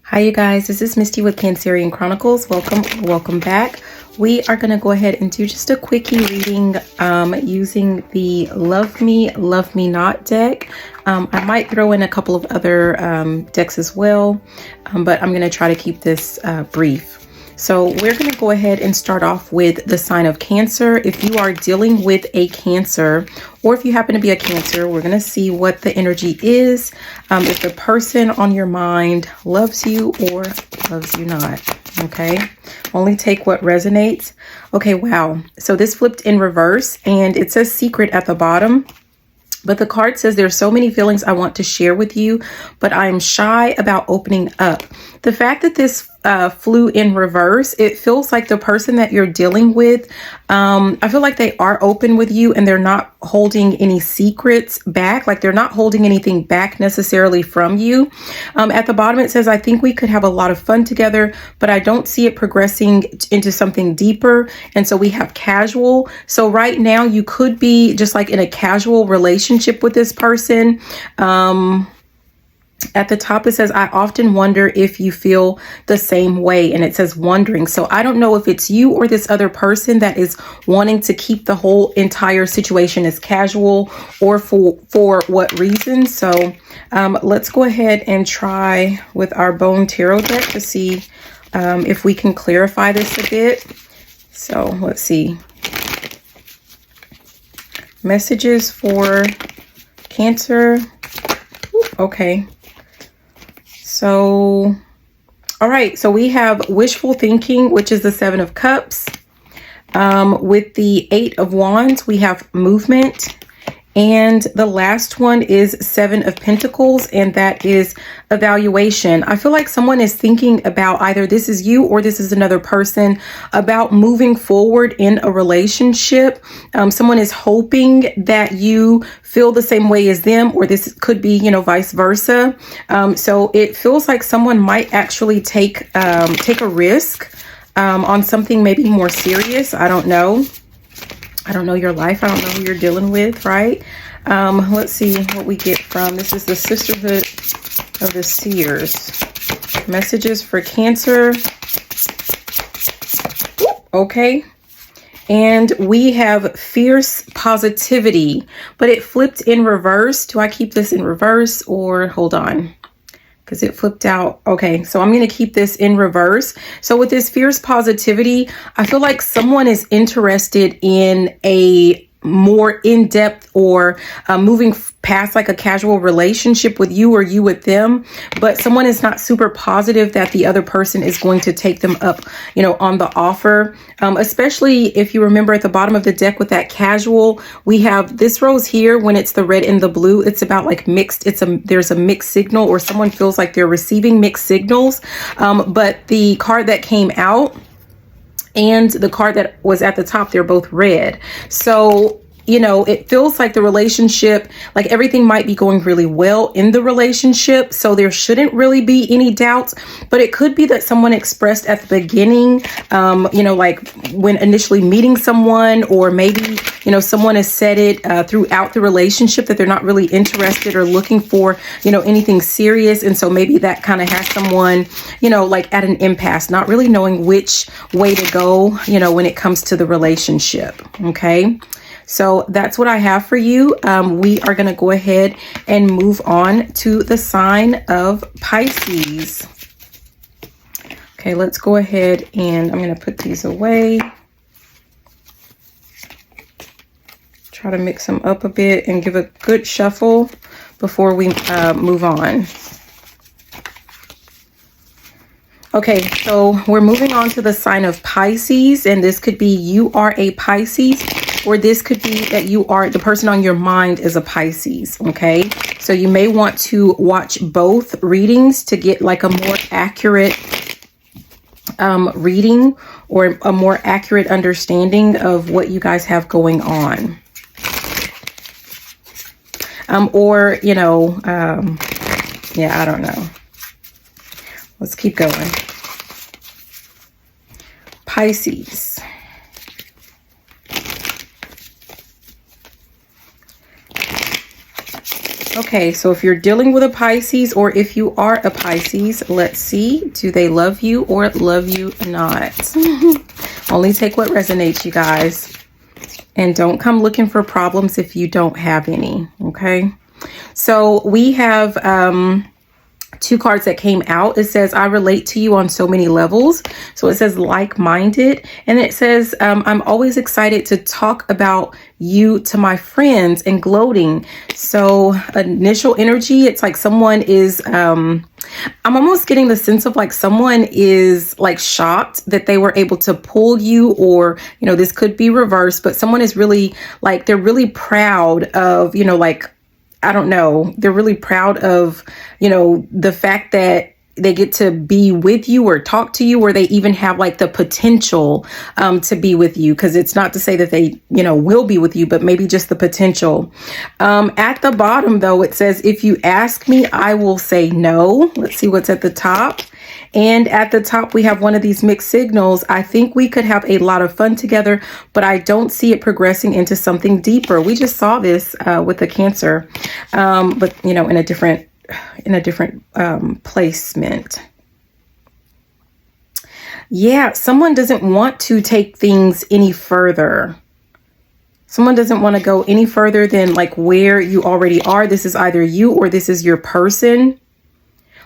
Hi you guys, this is Misty with Cancerian Chronicles. Welcome back. We are going to go ahead and do just a quickie reading using the Love Me Not deck. I might throw in a couple of other decks as well, but I'm going to try to keep this brief. So we're going to go ahead and start off with the sign of Cancer. If you are dealing with a Cancer, or if you happen to be a Cancer, we're going to see what the energy is. If the person on your mind loves you or loves you not. Okay. Only take what resonates. Okay. Wow. So this flipped in reverse and it says secret at the bottom. But the card says there's so many feelings I want to share with you, but I'm shy about opening up. The fact that this flew in reverse, it feels like the person that you're dealing with, I feel like they are open with you and they're not holding any secrets back. Like they're not holding anything back necessarily from you. At the bottom, it says, I think we could have a lot of fun together, but I don't see it progressing into something deeper. And so we have casual. So right now you could be just like in a casual relationship with this person. At the top, it says, I often wonder if you feel the same way. And it says wondering. So I don't know if it's you or this other person that is wanting to keep the whole entire situation as casual or for what reason. So let's go ahead and try with our Bone Tarot deck to see if we can clarify this a bit. So let's see. Messages for Cancer. Okay. So, all right. So we have wishful thinking, which is the 7 of Cups. With the 8 of Wands, we have movement. And the last one is 7 of Pentacles, and that is evaluation. I feel like someone is thinking about either this is you or this is another person about moving forward in a relationship. Someone is hoping that you feel the same way as them, or this could be, you know, vice versa. So it feels like someone might actually take a risk on something maybe more serious. I don't know. I don't know your life. I don't know who you're dealing with, right? Let's see what we get from. This is the Sisterhood of the Seers. Messages for Cancer. Okay. And we have fierce positivity, but it flipped in reverse. Do I keep this in reverse or hold on? Because it flipped out. Okay, so I'm going to keep this in reverse. So with this fierce positivity, I feel like someone is interested in a more in-depth or moving past like a casual relationship with you or you with them, but someone is not super positive that the other person is going to take them up, you know, on the offer. Especially if you remember at the bottom of the deck with that casual, we have this rose here. When it's the red and the blue, it's about like mixed. There's a mixed signal, or someone feels like they're receiving mixed signals. But the card that came out and the card that was at the top, they're both red. So, you know, it feels like the relationship, like everything might be going really well in the relationship. So there shouldn't really be any doubts, but it could be that someone expressed at the beginning, you know, like when initially meeting someone, or maybe, you know, someone has said it throughout the relationship that they're not really interested or looking for, you know, anything serious. And so maybe that kind of has someone, you know, like at an impasse, not really knowing which way to go, you know, when it comes to the relationship. Okay. So that's what I have for you. We are going to go ahead and move on to the sign of Pisces. Okay, let's go ahead and I'm going to put these away. Try to mix them up a bit and give a good shuffle before we move on. Okay, so we're moving on to the sign of Pisces, and this could be you are a Pisces, or this could be that you are, the person on your mind is a Pisces. Okay, so you may want to watch both readings to get like a more accurate reading or a more accurate understanding of what you guys have going on. Or, you know, yeah, I don't know. Let's keep going. Pisces. Okay, so if you're dealing with a Pisces, or if you are a Pisces, let's see, do they love you or love you not? Only take what resonates, you guys. And don't come looking for problems if you don't have any, okay? So we have two cards that came out. It says, I relate to you on so many levels. So it says like-minded. And it says, I'm always excited to talk about you to my friends and gloating. So initial energy, it's like someone is, I'm almost getting the sense of like someone is like shocked that they were able to pull you, or, you know, this could be reversed, but someone is really like, they're really proud of, you know, like, I don't know, they're really proud of, you know, the fact that they get to be with you or talk to you, or they even have like the potential to be with you. Because it's not to say that they, you know, will be with you, but maybe just the potential. At the bottom, though, it says, if you ask me, I will say no. Let's see what's at the top. And at the top, we have one of these mixed signals. I think we could have a lot of fun together, but I don't see it progressing into something deeper. We just saw this with the Cancer, but, you know, in a different placement. Yeah, someone doesn't want to take things any further. Someone doesn't want to go any further than like where you already are. This is either you or this is your person.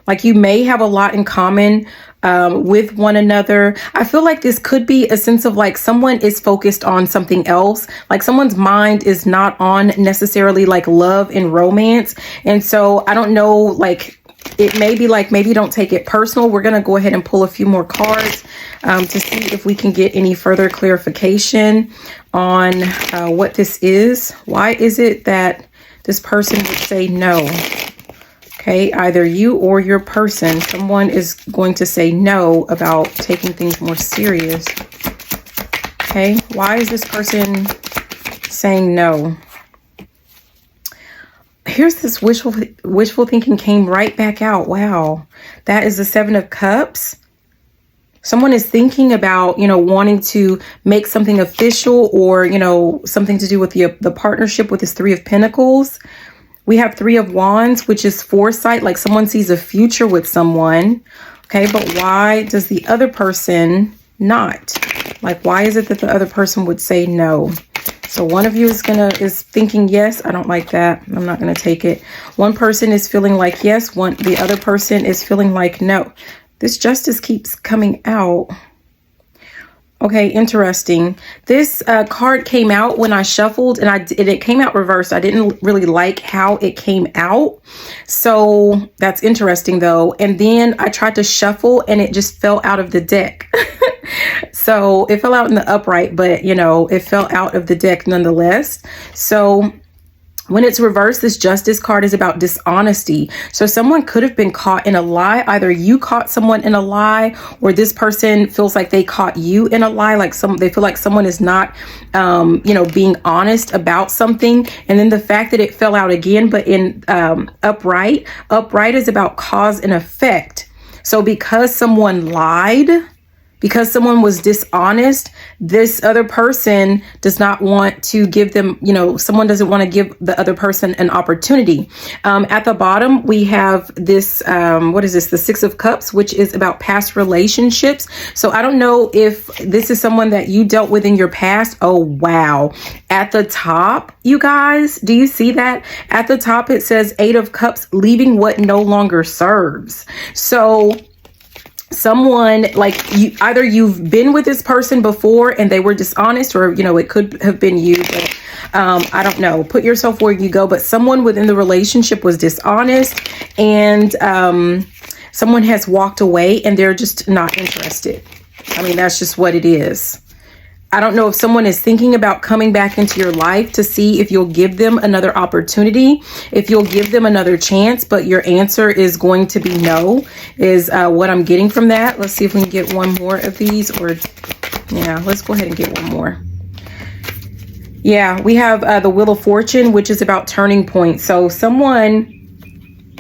Like you may have a lot in common with one another. I feel like this could be a sense of like someone is focused on something else. Like someone's mind is not on necessarily like love and romance. And so I don't know, like it may be like, maybe don't take it personal. We're going to go ahead and pull a few more cards to see if we can get any further clarification on what this is. Why is it that this person would say no? Okay, either you or your person, someone is going to say no about taking things more serious. Okay, why is this person saying no? Here's this wishful thinking came right back out. Wow, that is the Seven of Cups. Someone is thinking about, you know, wanting to make something official, or, you know, something to do with the partnership with this Three of Pentacles. We have Three of Wands, which is foresight, like someone sees a future with someone. Okay, but why does the other person not? Like, why is it that the other person would say no? So one of you is thinking yes. I don't like that. I'm not gonna take it. One person is feeling like yes. The other person is feeling like no. This Justice keeps coming out. Okay, interesting. This card came out when I shuffled, and it came out reversed. I didn't really like how it came out. So that's interesting though. And then I tried to shuffle and it just fell out of the deck. So it fell out in the upright, but you know, it fell out of the deck nonetheless. So when it's reversed, this Justice card is about dishonesty. So someone could have been caught in a lie. Either you caught someone in a lie, or this person feels like they caught you in a lie. Like they feel like someone is not, you know, being honest about something. And then the fact that it fell out again, but in upright is about cause and effect. So because someone lied, because someone was dishonest, this other person does not want to give them, you know, someone doesn't want to give the other person an opportunity. At the bottom, we have this, what is this? The Six of Cups, which is about past relationships. So I don't know if this is someone that you dealt with in your past. Oh, wow. At the top, you guys, do you see that? At the top, it says Eight of Cups, leaving what no longer serves. So someone like you, either you've been with this person before and they were dishonest, or, you know, it could have been you, but I don't know, put yourself where you go. But someone within the relationship was dishonest, and someone has walked away and they're just not interested. I mean, that's just what it is. I don't know if someone is thinking about coming back into your life to see if you'll give them another opportunity, if you'll give them another chance, but your answer is going to be no, is what I'm getting from that. Let's see if we can get one more of these, or yeah, let's go ahead and get one more. Yeah, we have the Wheel of Fortune, which is about turning points. So someone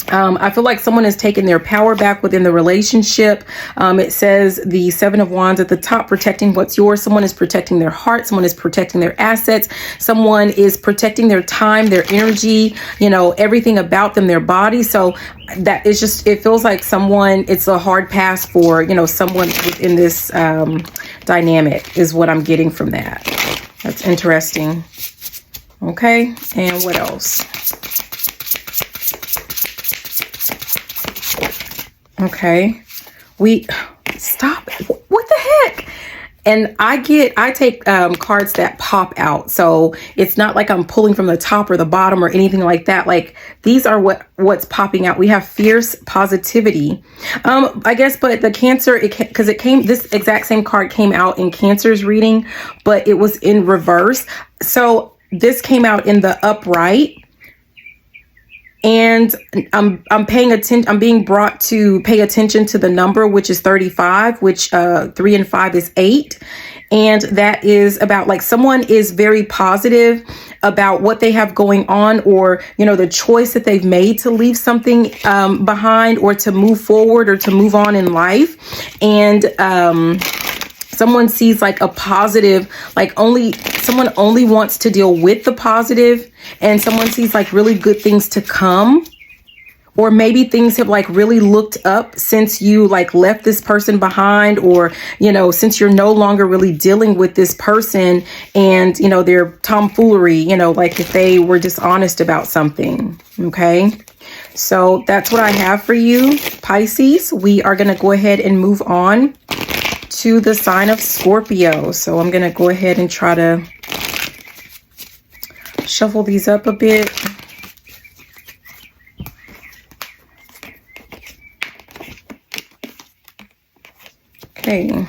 I feel like someone is taking their power back within the relationship. It says the Seven of Wands at the top, protecting what's yours. Someone is protecting their heart. Someone is protecting their assets. Someone is protecting their time, their energy, you know, everything about them, their body. So that is just, it feels like someone, it's a hard pass for, you know, someone within this dynamic is what I'm getting from that. That's interesting. Okay. And what else? Okay, stop. What the heck? And I take cards that pop out. So it's not like I'm pulling from the top or the bottom or anything like that. Like these are what's popping out. We have fierce positivity. I guess, but the Cancer, because this exact same card came out in Cancer's reading, but it was in reverse. So this came out in the upright. And I'm paying attention. I'm being brought to pay attention to the number, which is 35, which 3 and 5 is 8. And that is about like someone is very positive about what they have going on, or, you know, the choice that they've made to leave something behind, or to move forward, or to move on in life. And someone sees like a positive, like someone only wants to deal with the positive, and someone sees like really good things to come. Or maybe things have like really looked up since you like left this person behind, or, you know, since you're no longer really dealing with this person, and, you know, their tomfoolery, you know, like if they were dishonest about something. Okay. So that's what I have for you, Pisces. We are going to go ahead and move on to the sign of Scorpio. So I'm going to go ahead and try to shuffle these up a bit. Okay.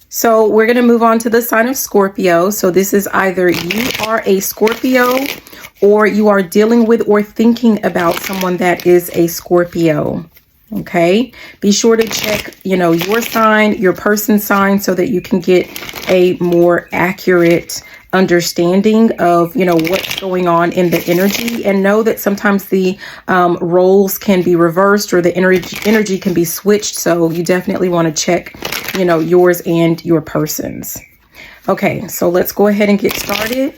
So we're going to move on to the sign of Scorpio. So this is either you are a Scorpio, or you are dealing with or thinking about someone that is a Scorpio. Okay, be sure to check, you know, your sign, your person's sign, so that you can get a more accurate understanding of, you know, what's going on in the energy, and know that sometimes the roles can be reversed, or the energy can be switched. So you definitely want to check, you know, yours and your person's. Okay, so let's go ahead and get started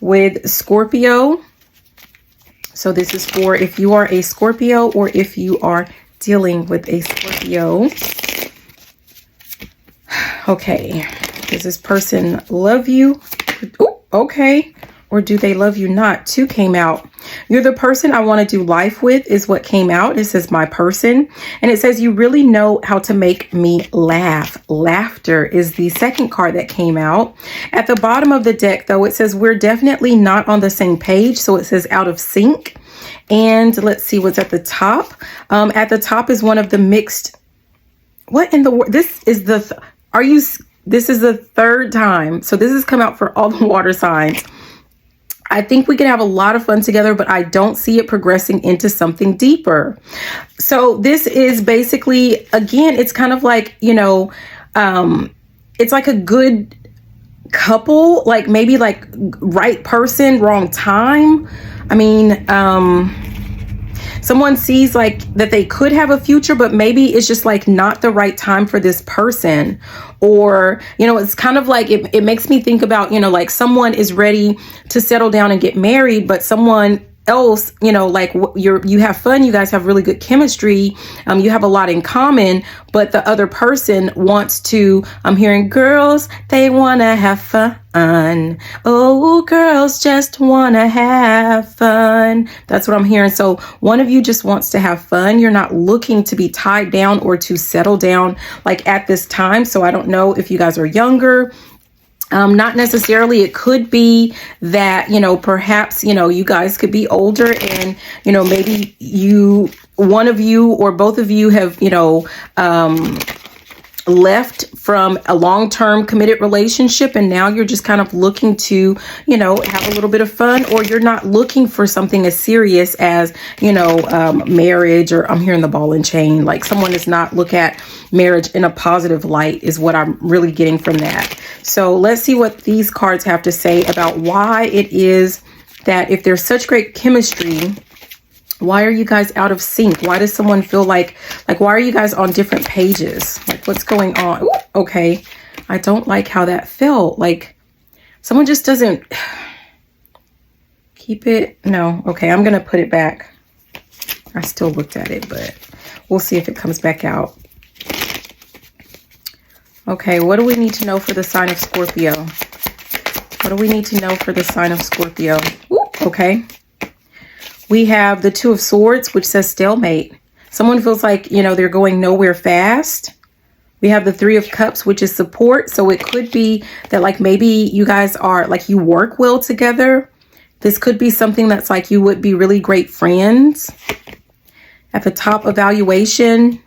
with Scorpio. So this is for if you are a Scorpio, or if you are dealing with a Scorpio. Okay. Does this person love you? Ooh, okay. Or do they love you not? 2 came out. You're the person I want to do life with is what came out. It says my person. And it says you really know how to make me laugh. Laughter is the second card that came out. At the bottom of the deck, though, it says we're definitely not on the same page. So it says out of sync. And let's see what's at the top. At the top is one of the mixed. What in the world? This is the third time. So this has come out for all the water signs. I think we can have a lot of fun together, but I don't see it progressing into something deeper. So this is basically, again, it's kind of like, you know, it's like a good couple, like maybe like right person, wrong time. I mean, someone sees like that they could have a future, but maybe it's just like not the right time for this person. Or, you know, it's kind of like it makes me think about, you know, like someone is ready to settle down and get married, but someone else, you know, like you have fun, you guys have really good chemistry, you have a lot in common, but the other person wants to, I'm hearing girls, they want to have fun. Oh, girls just want to have fun. That's what I'm hearing. So one of you just wants to have fun. You're not looking to be tied down or to settle down like at this time. So I don't know if you guys are younger. Not necessarily. It could be that, you know, perhaps, you know, you guys could be older, and, you know, maybe one of you or both of you have, you know, left from a long-term committed relationship, and now you're just kind of looking to, you know, have a little bit of fun, or you're not looking for something as serious as, you know, marriage, or I'm hearing the ball and chain. Like someone does not look at marriage in a positive light is what I'm really getting from that. So let's see what these cards have to say about why it is that if there's such great chemistry, why are you guys out of sync? Why does someone feel like why are you guys on different pages? Like, what's going on? Ooh, okay. I don't like how that felt. Like, someone just doesn't keep it. No. Okay. I'm going to put it back. I still looked at it, but we'll see if it comes back out. Okay. What do we need to know for the sign of Scorpio? What do we need to know for the sign of Scorpio? Ooh, okay. We have the Two of Swords, which says stalemate. Someone feels like, you know, they're going nowhere fast. We have the Three of Cups, which is support. So it could be that like maybe you guys are like you work well together. This could be something that's like you would be really great friends. At the top, evaluation.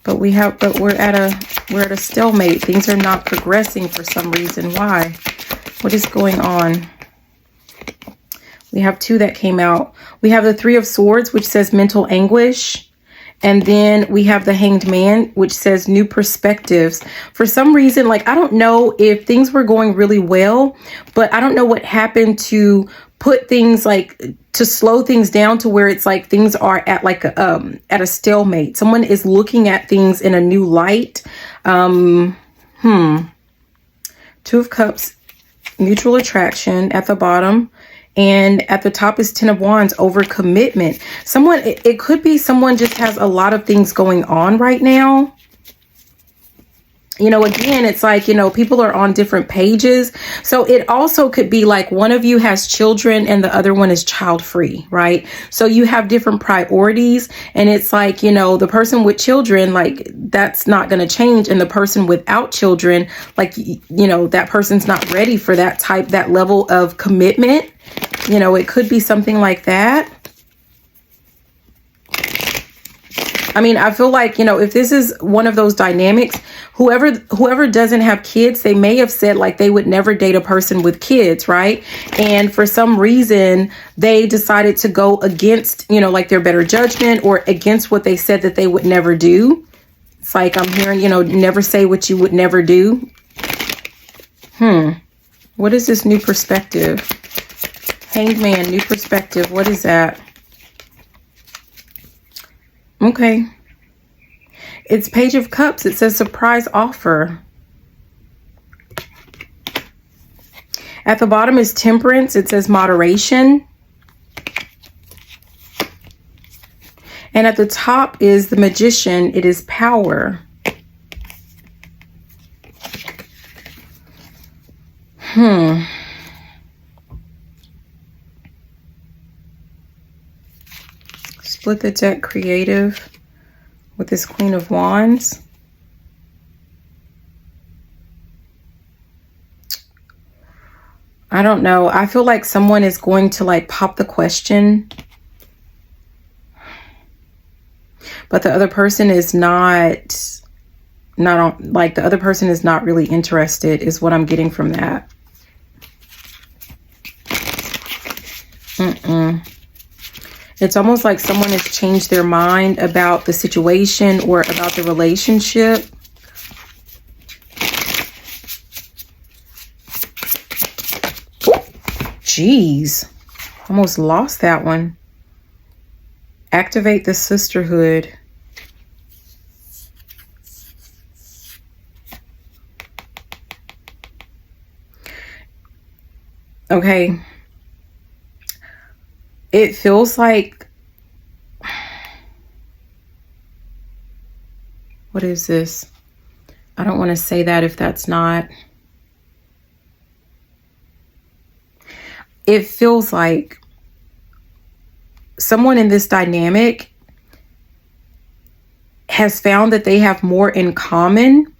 But we're at a stalemate. Things are not progressing for some reason. Why? What is going on? We have two that came out. We have the Three of Swords, which says mental anguish. And then we have the Hanged Man, which says new perspectives. For some reason, like, I don't know if things were going really well, but I don't know what happened to put things like to slow things down to where it's like things are at like at a stalemate. Someone is looking at things in a new light. Two of Cups, mutual attraction at the bottom. And at the top is Ten of Wands, overcommitment. Someone, it could be someone just has a lot of things going on right now. You know, again, it's like, you know, people are on different pages. So it also could be like one of you has children and the other one is child free, right? So you have different priorities and it's like, you know, the person with children, like that's not going to change. And the person without children, like, you know, that person's not ready for that level of commitment. You know, it could be something like that. I mean, I feel like, you know, if this is one of those dynamics, whoever doesn't have kids, they may have said like they would never date a person with kids, right? And for some reason, they decided to go against, you know, like their better judgment or against what they said that they would never do. It's like I'm hearing, you know, never say what you would never do. What is this new perspective? Hanged Man, new perspective. What is that? Okay. It's Page of Cups. It says surprise offer. At the bottom is Temperance. It says moderation. And at the top is the Magician. It is power. Split the deck, creative, with this Queen of Wands. I don't know. I feel like someone is going to like pop the question, but the other person is not on, like the other person is not really interested is what I'm getting from that. It's almost like someone has changed their mind about the situation or about the relationship. Jeez, almost lost that one. Activate the Sisterhood. Okay. It feels like, what is this? I don't want to say that if that's not. It feels like someone in this dynamic has found that they have more in common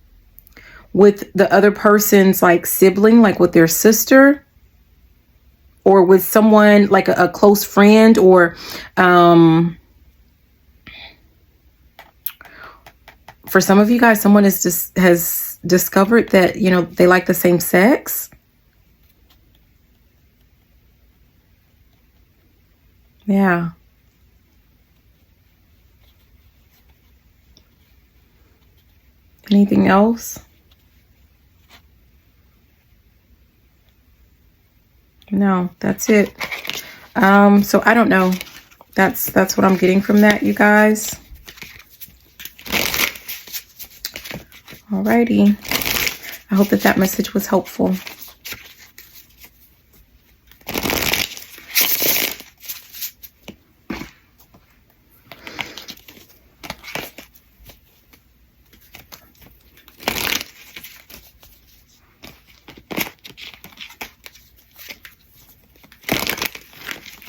with the other person's like sibling, like with their sister. Or with someone like a close friend, or for some of you guys, someone has discovered that, you know, they like the same sex. Yeah. Anything else? No, that's it. So I don't know. That's what I'm getting from that, you guys. Alrighty. I hope that message was helpful.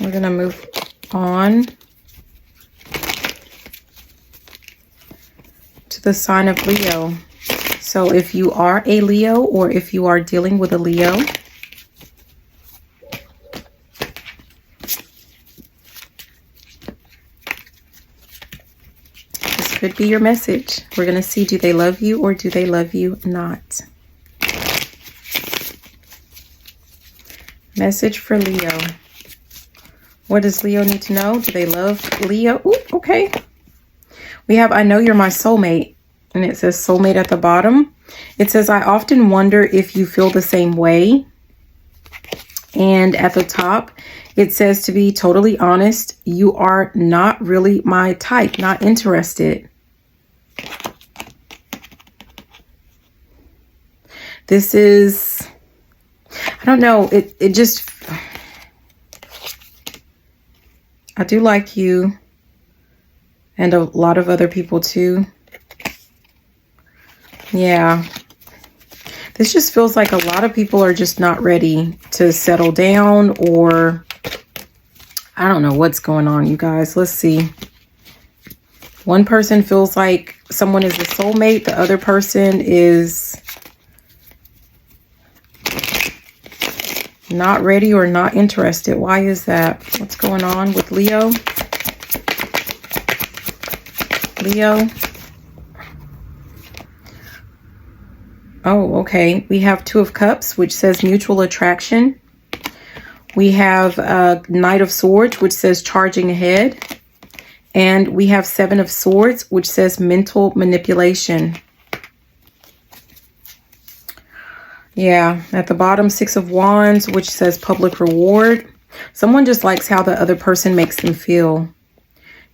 We're going to move on to the sign of Leo. So if you are a Leo or if you are dealing with a Leo, this could be your message. We're going to see, do they love you or do they love you not? Message for Leo. What does Leo need to know? Do they love Leo? Ooh, okay. We have, I know you're my soulmate. And it says soulmate at the bottom. It says, I often wonder if you feel the same way. And at the top, it says, to be totally honest, you are not really my type, not interested. This is, I don't know, it just, I do like you and a lot of other people too. Yeah. This just feels like a lot of people are just not ready to settle down, or I don't know what's going on, you guys. Let's see. One person feels like someone is a soulmate. The other person is not ready or not interested. Why is that? What's going on with Leo? Leo. Oh, okay. We have Two of Cups, which says mutual attraction. We have Knight of Swords, which says charging ahead. And we have Seven of Swords, which says mental manipulation. Yeah, at the bottom, Six of Wands, which says public reward. Someone just likes how the other person makes them feel.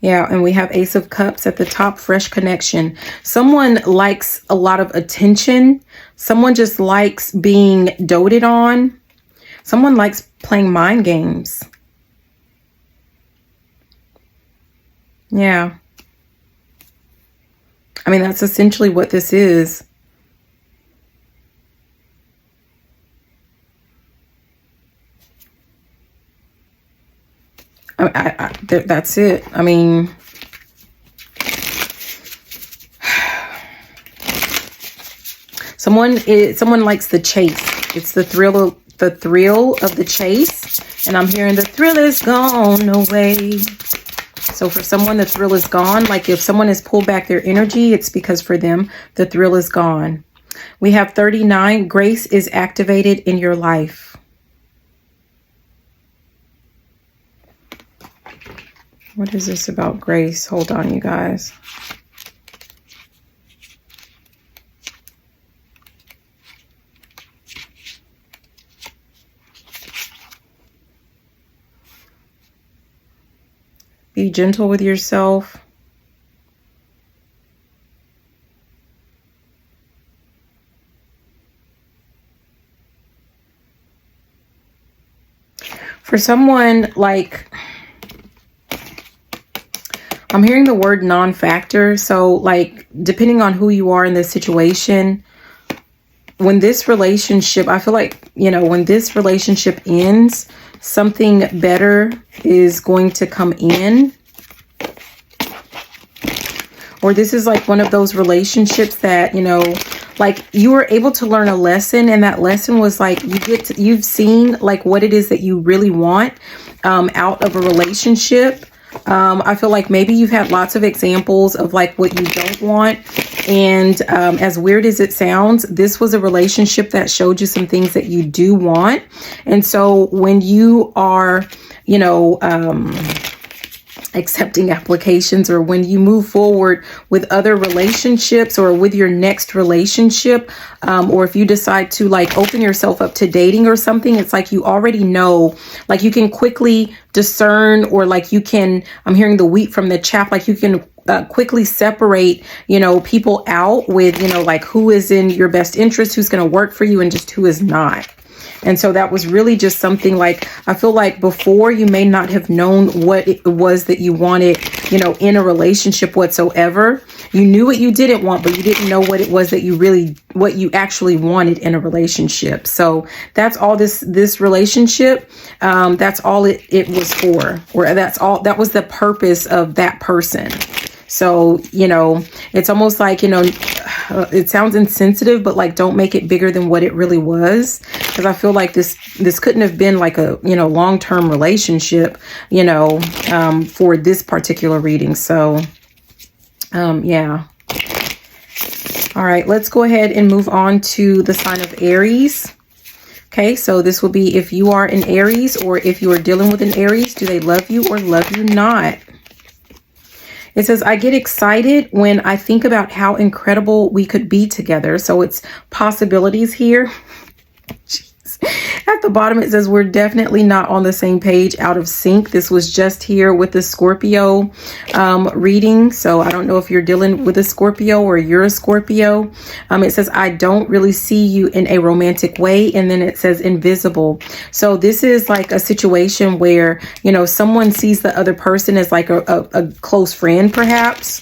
Yeah, and we have Ace of Cups at the top, fresh connection. Someone likes a lot of attention. Someone just likes being doted on. Someone likes playing mind games. Yeah. I mean, that's essentially what this is. That's it. I mean, someone likes the chase. It's the thrill of the chase, and I'm hearing the thrill is gone away. So for someone, the thrill is gone. Like if someone has pulled back their energy, it's because for them, the thrill is gone. We have 39. Grace is activated in your life. What is this about grace? Hold on, you guys. Be gentle with yourself. For someone, like, I'm hearing the word non-factor. So like, depending on who you are in this situation, when this relationship, I feel like, you know, when this relationship ends, something better is going to come in. Or this is like one of those relationships that, you know, like you were able to learn a lesson, and that lesson was like, you've seen like what it is that you really want out of a relationship. I feel like maybe you've had lots of examples of like what you don't want. And as weird as it sounds, this was a relationship that showed you some things that you do want. And so when you are, you know, accepting applications, or when you move forward with other relationships or with your next relationship, or if you decide to like open yourself up to dating or something, it's like you already know, like you can quickly discern, or like you can, I'm hearing the wheat from the chaff, like you can quickly separate, you know, people out with, you know, like who is in your best interest, who's going to work for you, and just who is not. And so that was really just something like, I feel like before you may not have known what it was that you wanted, you know, in a relationship whatsoever. You knew what you didn't want, but you didn't know what it was that you really, what you actually wanted in a relationship. So that's all this relationship, that's all it was for, or that's all, that was the purpose of that person. So, you know, it's almost like, you know, it sounds insensitive, but like, don't make it bigger than what it really was. Because I feel like this couldn't have been like a, you know, long-term relationship, you know, for this particular reading. So, yeah. All right, let's go ahead and move on to the sign of Aries. Okay, so this will be if you are an Aries, or if you are dealing with an Aries, do they love you or love you not? It says, I get excited when I think about how incredible we could be together. So it's possibilities here. At the bottom, it says, we're definitely not on the same page, out of sync. This was just here with the Scorpio reading. So I don't know if you're dealing with a Scorpio or you're a Scorpio. It says, I don't really see you in a romantic way. And then it says invisible. So this is like a situation where, you know, someone sees the other person as like a close friend, perhaps.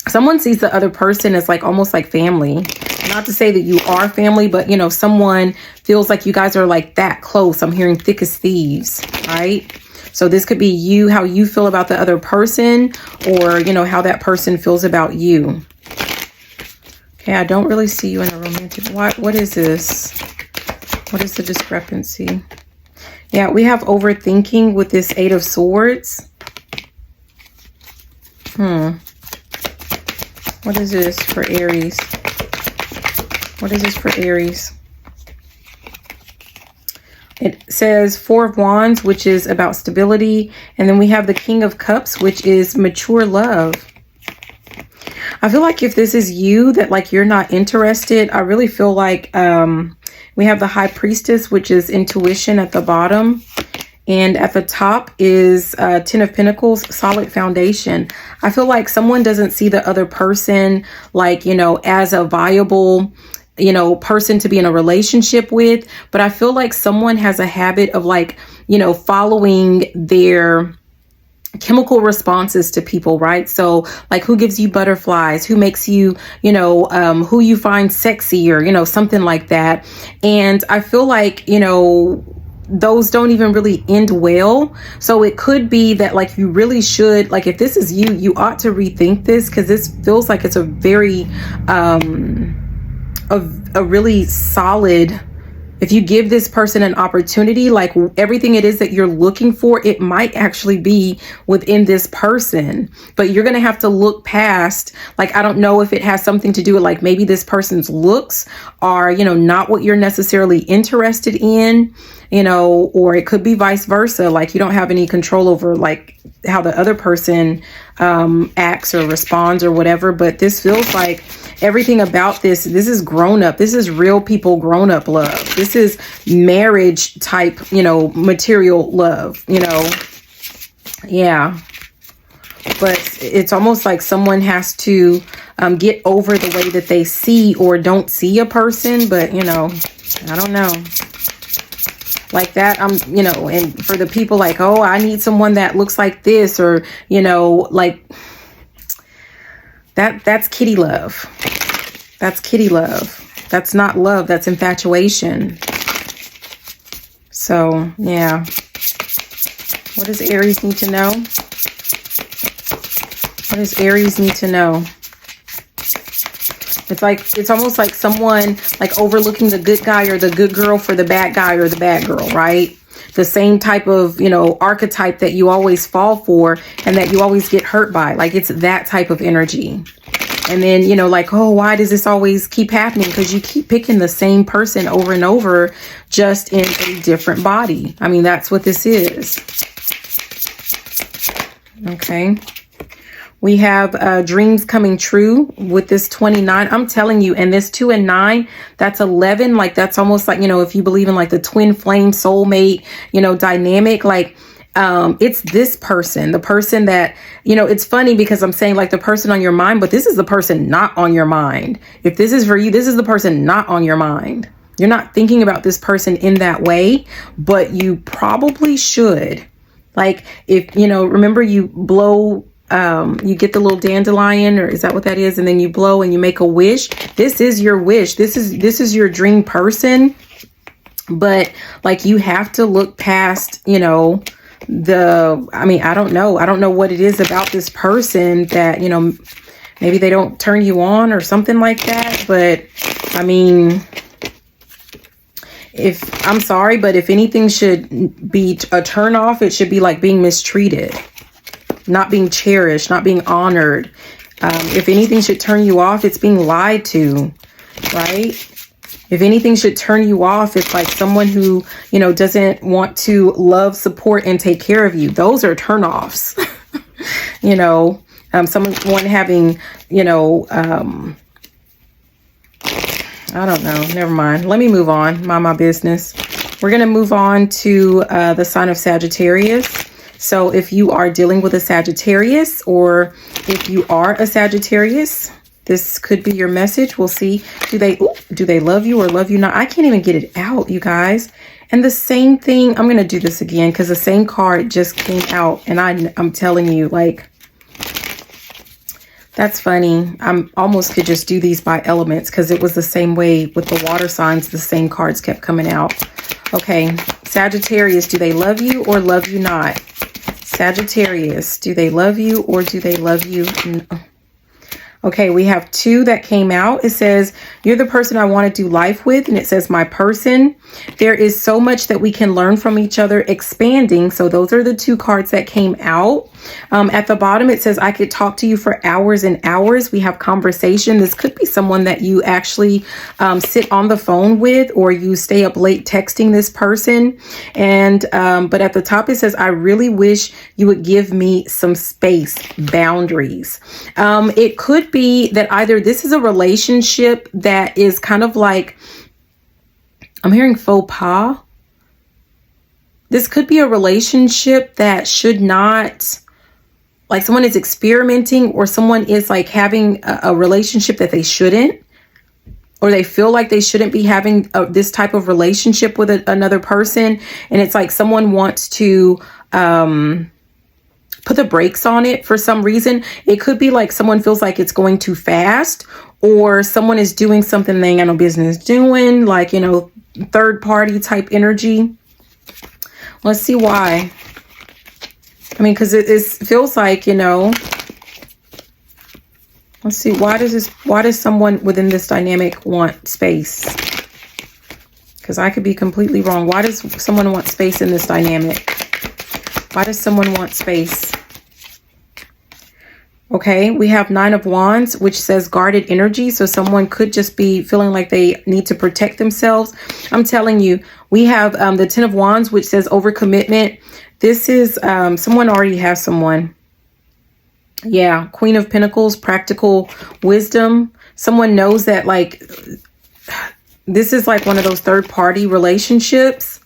Someone sees the other person as like almost like family. Not to say that you are family, but, you know, someone feels like you guys are like that close. I'm hearing thick as thieves, right? So this could be you, how you feel about the other person, or, you know, how that person feels about you. Okay, I don't really see you in a romantic. What is this? What is the discrepancy? Yeah, we have overthinking with this Eight of Swords. What is this for Aries? What is this for Aries? It says Four of Wands, which is about stability. And then we have the King of Cups, which is mature love. I feel like if this is you, that like you're not interested, I really feel like we have the High Priestess, which is intuition at the bottom. And at the top is Ten of Pentacles, solid foundation. I feel like someone doesn't see the other person like, you know, as a viable, you know, person to be in a relationship with. But I feel like someone has a habit of like, you know, following their chemical responses to people, right? So like who gives you butterflies, who makes you, you know, who you find sexy, or, you know, something like that. And I feel like, you know, those don't even really end well. So it could be that like you really should, like if this is you, you ought to rethink this, because this feels like it's a very a really solid, if you give this person an opportunity, like everything it is that you're looking for, it might actually be within this person. But you're going to have to look past, like, I don't know if it has something to do with like maybe this person's looks are, you know, not what you're necessarily interested in, you know, or it could be vice versa. Like you don't have any control over like how the other person acts or responds or whatever. But this feels like everything about this is grown up. This is real people grown up love. This is marriage type, you know, material love, you know. Yeah. But it's almost like someone has to get over the way that they see or don't see a person. But, you know, I don't know. Like that, you know, and for the people like, oh, I need someone that looks like this, or, you know, like that's kitty love. That's kitty love. That's not love. That's infatuation. So, yeah. What does Aries need to know? What does Aries need to know? It's like, it's almost like someone like overlooking the good guy or the good girl for the bad guy or the bad girl, right? The same type of, you know, archetype that you always fall for and that you always get hurt by. Like it's that type of energy. And then, you know, like, oh, why does this always keep happening? Because you keep picking the same person over and over, just in a different body. I mean, that's what this is. Okay. We have dreams coming true with this 29. I'm telling you, and this 2 and 9, that's 11. Like, that's almost like, you know, if you believe in like the twin flame soulmate, you know, dynamic, like, it's this person, the person that, you know, it's funny because I'm saying like the person on your mind, but this is the person not on your mind. If this is for you, this is the person not on your mind. You're not thinking about this person in that way, but you probably should. Like, if, you know, remember you blow, you get the little dandelion, or is that what that is? And then you blow and you make a wish. This is your wish. This is your dream person. But like, you have to look past, you know, I mean, I don't know what it is about this person that, you know, maybe they don't turn you on or something like that. But I mean, I'm sorry, but if anything should be a turn off, it should be like being mistreated, not being cherished, not being honored. If anything should turn you off, it's being lied to, right? If anything should turn you off, it's like someone who, you know, doesn't want to love, support, and take care of you. Those are turnoffs. You know, someone having, you know, I don't know. Never mind. Let me move on. Mind my business. We're going to move on to the sign of Sagittarius. So if you are dealing with a Sagittarius, or if you are a Sagittarius, this could be your message. We'll see. Do they love you or love you not? I can't even get it out, you guys. And the same thing, I'm going to do this again because the same card just came out. And I'm telling you, like, that's funny. I'm almost could just do these by elements because it was the same way with the water signs. The same cards kept coming out. Okay. Sagittarius, do they love you or love you not? Sagittarius, do they love you or do they love you? No. Okay, we have 2 that came out. It says, you're the person I want to do life with. And it says, my person. There is so much that we can learn from each other, expanding. So those are the 2 cards that came out. At the bottom, it says, I could talk to you for hours and hours. We have conversation. This could be someone that you actually sit on the phone with, or you stay up late texting this person. And but at the top, it says, I really wish you would give me some space, boundaries. It could be that either this is a relationship that is kind of like, I'm hearing faux pas. This could be a relationship that should not, like someone is experimenting, or someone is like having a relationship that they shouldn't, or they feel like they shouldn't be having this type of relationship with another person. And it's like someone wants to put the brakes on it for some reason. It could be like someone feels like it's going too fast, or someone is doing something they ain't got no business doing, like, you know, third party type energy. Let's see why. I mean, because it feels like, you know, let's see, why does someone within this dynamic want space? Because I could be completely wrong. Why does someone want space in this dynamic? Why does someone want space? Okay, we have 9 of Wands, which says guarded energy. So someone could just be feeling like they need to protect themselves. I'm telling you, we have the 10 of Wands, which says overcommitment. This is someone already has someone. Yeah, Queen of Pentacles, practical wisdom. Someone knows that, like, this is like one of those third party relationships.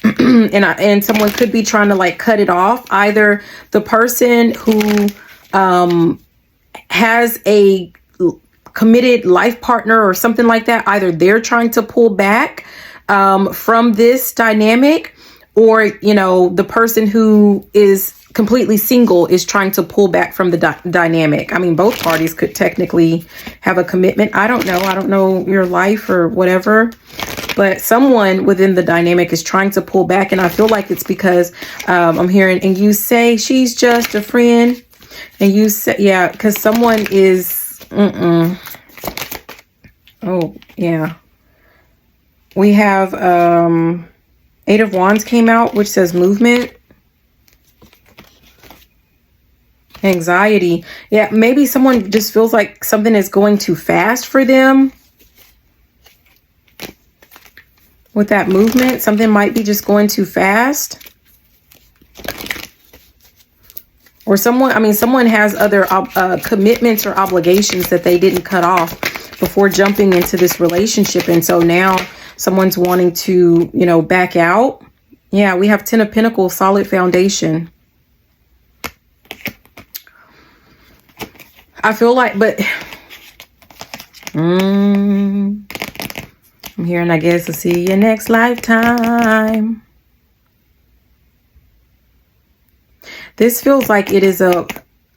And someone could be trying to like cut it off. Either the person who has a committed life partner or something like that, either they're trying to pull back from this dynamic, or, you know, the person who is completely single is trying to pull back from the dynamic. I mean, both parties could technically have a commitment. I don't know. I don't know your life or whatever, but someone within the dynamic is trying to pull back. And I feel like it's because I'm hearing, and you say she's just a friend, and you say, yeah, because someone is, oh yeah. We have 8 of Wands came out, which says movement. Anxiety. Yeah, maybe someone just feels like something is going too fast for them. With that movement, something might be just going too fast. Or someone, I mean, someone has other commitments or obligations that they didn't cut off before jumping into this relationship. And so now someone's wanting to, you know, back out. Yeah, we have 10 of Pentacles, solid foundation. I feel like, but I'm hearing, I guess, to see you next lifetime. This feels like it is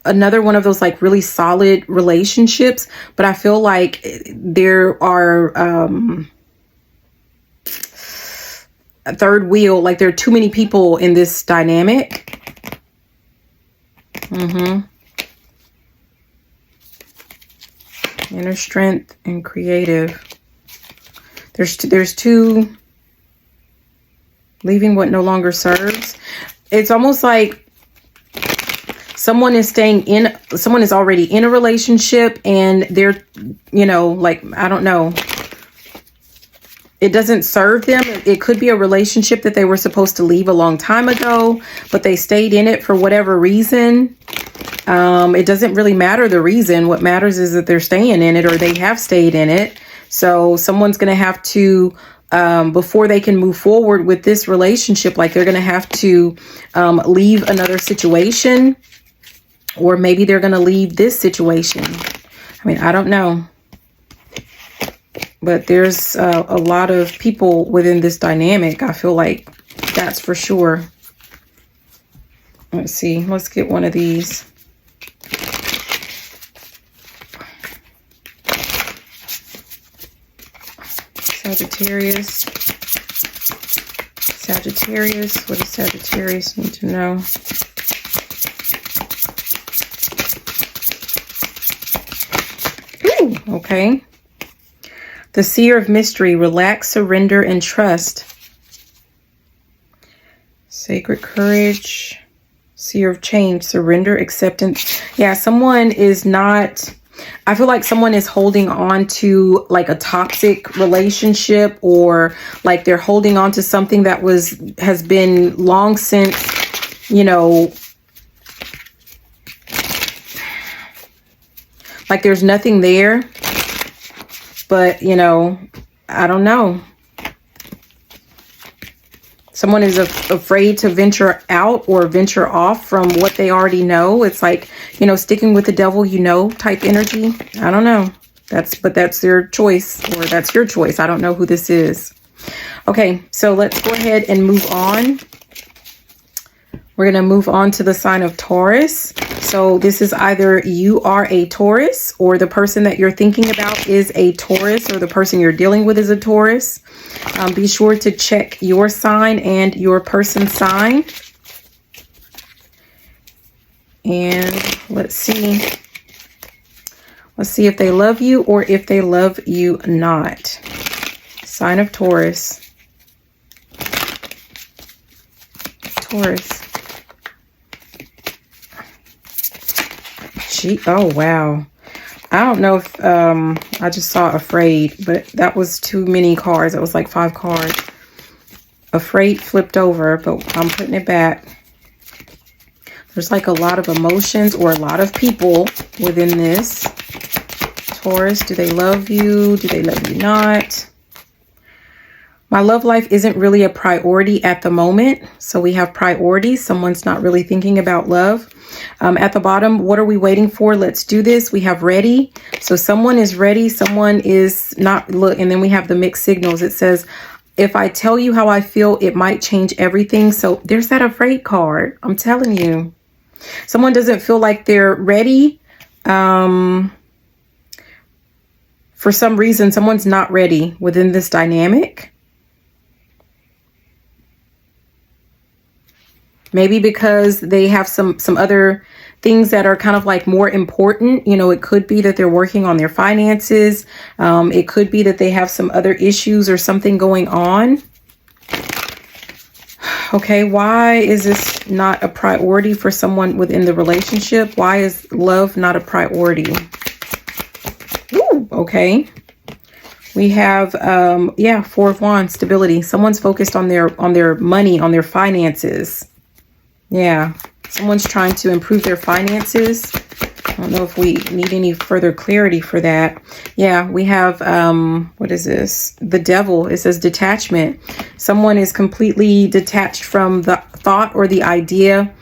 another one of those like really solid relationships, but I feel like there are a third wheel, like there are too many people in this dynamic. Inner strength and creative. There's two, leaving what no longer serves. It's almost like someone is someone is already in a relationship and they're, you know, like, I don't know. It doesn't serve them. It could be a relationship that they were supposed to leave a long time ago, but they stayed in it for whatever reason. It doesn't really matter the reason. What matters is that they're staying in it, or they have stayed in it. So someone's going to have to, before they can move forward with this relationship, like they're going to have to leave another situation, or maybe they're going to leave this situation. I mean, I don't know. But there's a lot of people within this dynamic. I feel like that's for sure. Let's see. Let's get one of these. Sagittarius. Sagittarius. What does Sagittarius need to know? Ooh, okay. The Seer of Mystery, relax, surrender, and trust. Sacred Courage, Seer of Change, surrender, acceptance. Yeah, someone is not, I feel like someone is holding on to like a toxic relationship, or like they're holding on to something that has been long since, you know, like there's nothing there. But, you know, I don't know. Someone is afraid to venture out or venture off from what they already know. It's like, you know, sticking with the devil, you know, type energy. I don't know. But that's their choice, or that's your choice. I don't know who this is. Okay, so let's go ahead and move on. We're going to move on to the sign of Taurus. So this is either you are a Taurus, or the person that you're thinking about is a Taurus, or the person you're dealing with is a Taurus. Be sure to check your sign and your person's sign. And let's see. Let's see if they love you or if they love you not. Sign of Taurus. Taurus. Oh, wow. I don't know if I just saw afraid, but that was too many cards. It was like 5 cards. Afraid flipped over, but I'm putting it back. There's like a lot of emotions or a lot of people within this. Taurus, do they love you? Do they love you not? My love life isn't really a priority at the moment. So we have priorities. Someone's not really thinking about love. At the bottom, what are we waiting for? Let's do this. We have ready. So someone is ready. Someone is not. Look, and then we have the mixed signals. It says, if I tell you how I feel, it might change everything. So there's that afraid card. I'm telling you. Someone doesn't feel like they're ready. For some reason, someone's not ready within this dynamic. Maybe because they have some other things that are kind of like more important. You know, it could be that they're working on their finances. It could be that they have some other issues or something going on. Okay, why is this not a priority for someone within the relationship? Why is love not a priority? Ooh, okay. We have, yeah, 4 of Wands, stability. Someone's focused on their money, on their finances. Yeah. Someone's trying to improve their finances. I don't know if we need any further clarity for that. Yeah, we have, what is this? The Devil. It says detachment. Someone is completely detached from the thought or the idea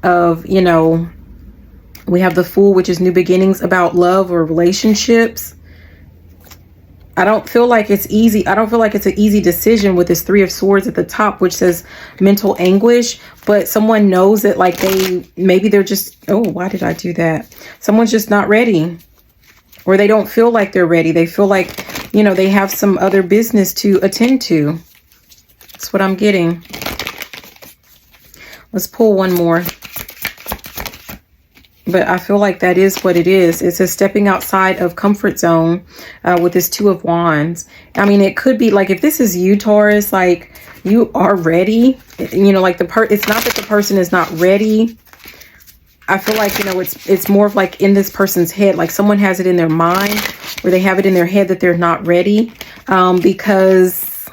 of, you know, we have the Fool, which is new beginnings about love or relationships. I don't feel like it's easy. I don't feel like it's an easy decision with this Three of Swords at the top, which says mental anguish. But someone knows that, like, maybe they're just, oh, why did I do that? Someone's just not ready, or they don't feel like they're ready. They feel like, you know, they have some other business to attend to. That's what I'm getting. Let's pull one more. But I feel like that is what it is. It says stepping outside of comfort zone with this Two of Wands. I mean, it could be like, if this is you, Taurus, like you are ready, you know, like it's not that the person is not ready. I feel like, you know, it's more of like in this person's head, like someone has it in their mind, or they have it in their head that they're not ready because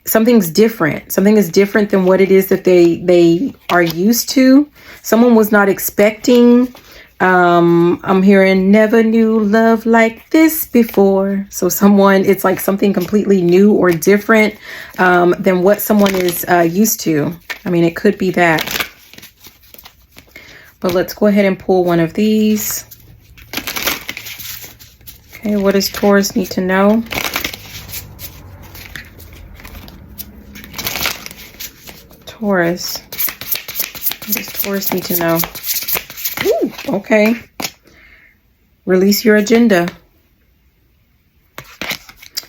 something's different. Something is different than what it is that they are used to. Someone was not expecting. I'm hearing never knew love like this before. So someone, it's like something completely new or different than what someone is used to. I mean, it could be that. But let's go ahead and pull one of these. Okay, what does Taurus need to know? Taurus. What does Taurus need to know? Ooh, okay. Release your agenda.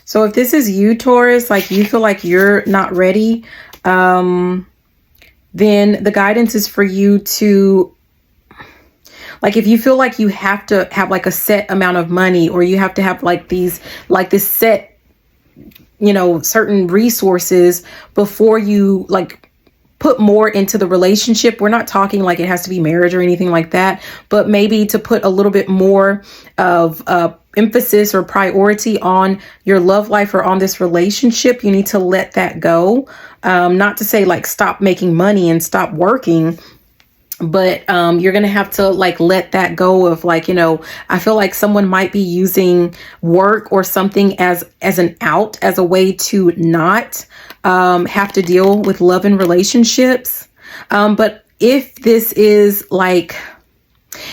So if this is you, Taurus, like you feel like you're not ready, then the guidance is for you to, like, if you feel like you have to have like a set amount of money, or you have to have like these, like this set, you know, certain resources before you like put more into the relationship. We're not talking like it has to be marriage or anything like that, but maybe to put a little bit more of emphasis or priority on your love life or on this relationship, you need to let that go. Not to say like stop making money and stop working, but you're going to have to like let that go of, like, you know, I feel like someone might be using work or something as an out, as a way to not have to deal with love and relationships. But if this is like,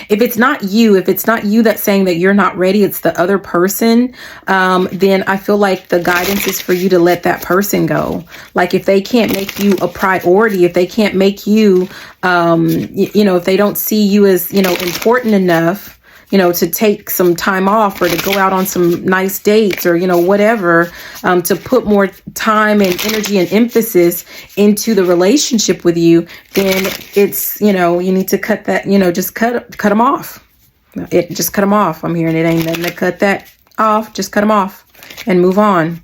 if it's not you that's saying that you're not ready, it's the other person, then I feel like the guidance is for you to let that person go. Like if they can't make you a priority, if they can't make you, you know, if they don't see you as, you know, important enough, you know, to take some time off or to go out on some nice dates or, you know, whatever, to put more time and energy and emphasis into the relationship with you, then it's, you know, you need to cut that, you know, just cut them off. Just cut them off. I'm hearing it ain't nothing to cut that off. Just cut them off and move on.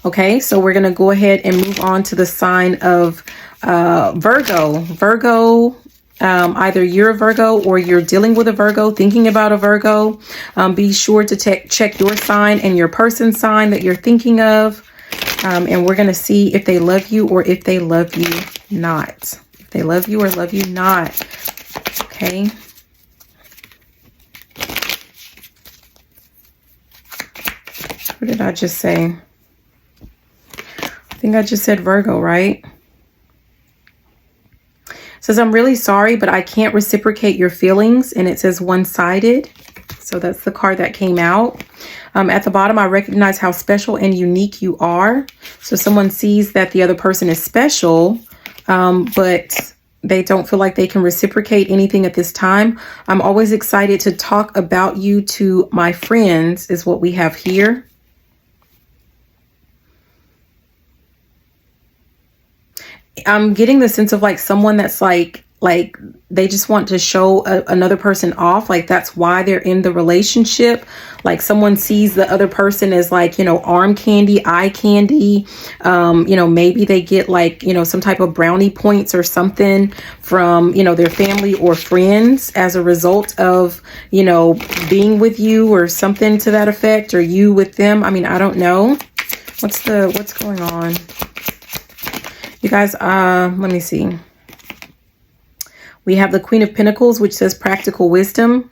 Okay, so we're going to go ahead and move on to the sign of Virgo. Virgo, either you're a Virgo or you're dealing with a Virgo, thinking about a Virgo. Be sure to check your sign and your person's sign that you're thinking of. And we're going to see if they love you or if they love you not. If they love you or love you not. Okay. What did I just say? I think I just said Virgo, right? Says, I'm really sorry, but I can't reciprocate your feelings. And it says one-sided. So that's the card that came out. At the bottom, I recognize how special and unique you are. So someone sees that the other person is special, but they don't feel like they can reciprocate anything at this time. I'm always excited to talk about you to my friends is what we have here. I'm getting the sense of like someone that's like they just want to show another person off. Like that's why they're in the relationship. Like someone sees the other person as like, you know, arm candy, eye candy. You know, maybe they get like, you know, some type of brownie points or something from, you know, their family or friends as a result of, you know, being with you or something to that effect, or you with them. I mean, I don't know. What's going on? You guys, let me see. We have the Queen of Pentacles, which says practical wisdom.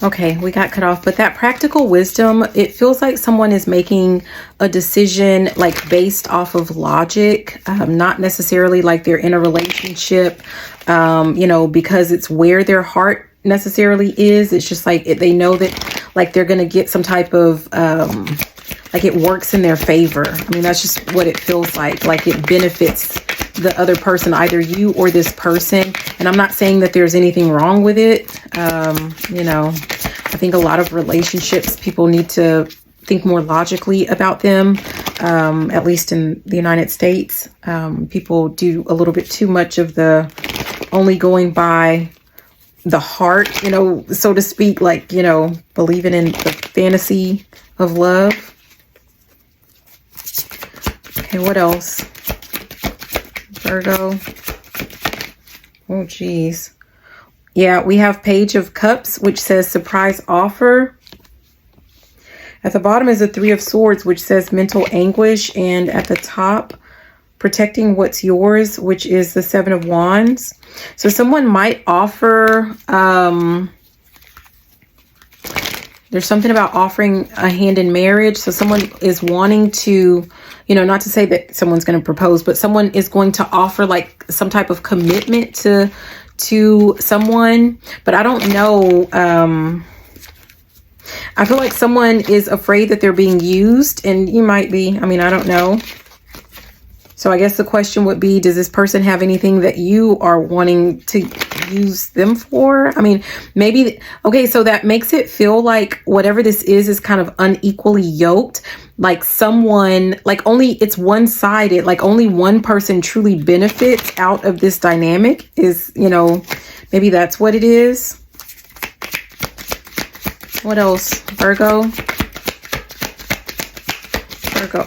Okay, we got cut off, but that practical wisdom, it feels like someone is making a decision like based off of logic, not necessarily like they're in a relationship, you know, because it's where their heart necessarily is. It's just like they know that like they're going to get some type of, like it works in their favor. I mean, that's just what it feels like it benefits the other person, either you or this person. And I'm not saying that there's anything wrong with it. You know, I think a lot of relationships, people need to think more logically about them. At least in the United States, people do a little bit too much of the only going by the heart, you know, so to speak, like, you know, believing in the fantasy of love. Okay, what else? Virgo. Oh, geez. Yeah, we have Page of Cups, which says surprise offer. At the bottom is the Three of Swords, which says mental anguish. And at the top, protecting what's yours, which is the Seven of Wands. So someone might offer, there's something about offering a hand in marriage. So someone is wanting to, you know, not to say that someone's going to propose, but someone is going to offer like some type of commitment to someone. But I don't know. I feel like someone is afraid that they're being used, and you might be. I mean, I don't know. So I guess the question would be, does this person have anything that you are wanting to use them for? I mean, maybe. Okay, so that makes it feel like whatever this is kind of unequally yoked. Like someone, like only it's one-sided, like only one person truly benefits out of this dynamic is, you know, maybe that's what it is. What else? Virgo.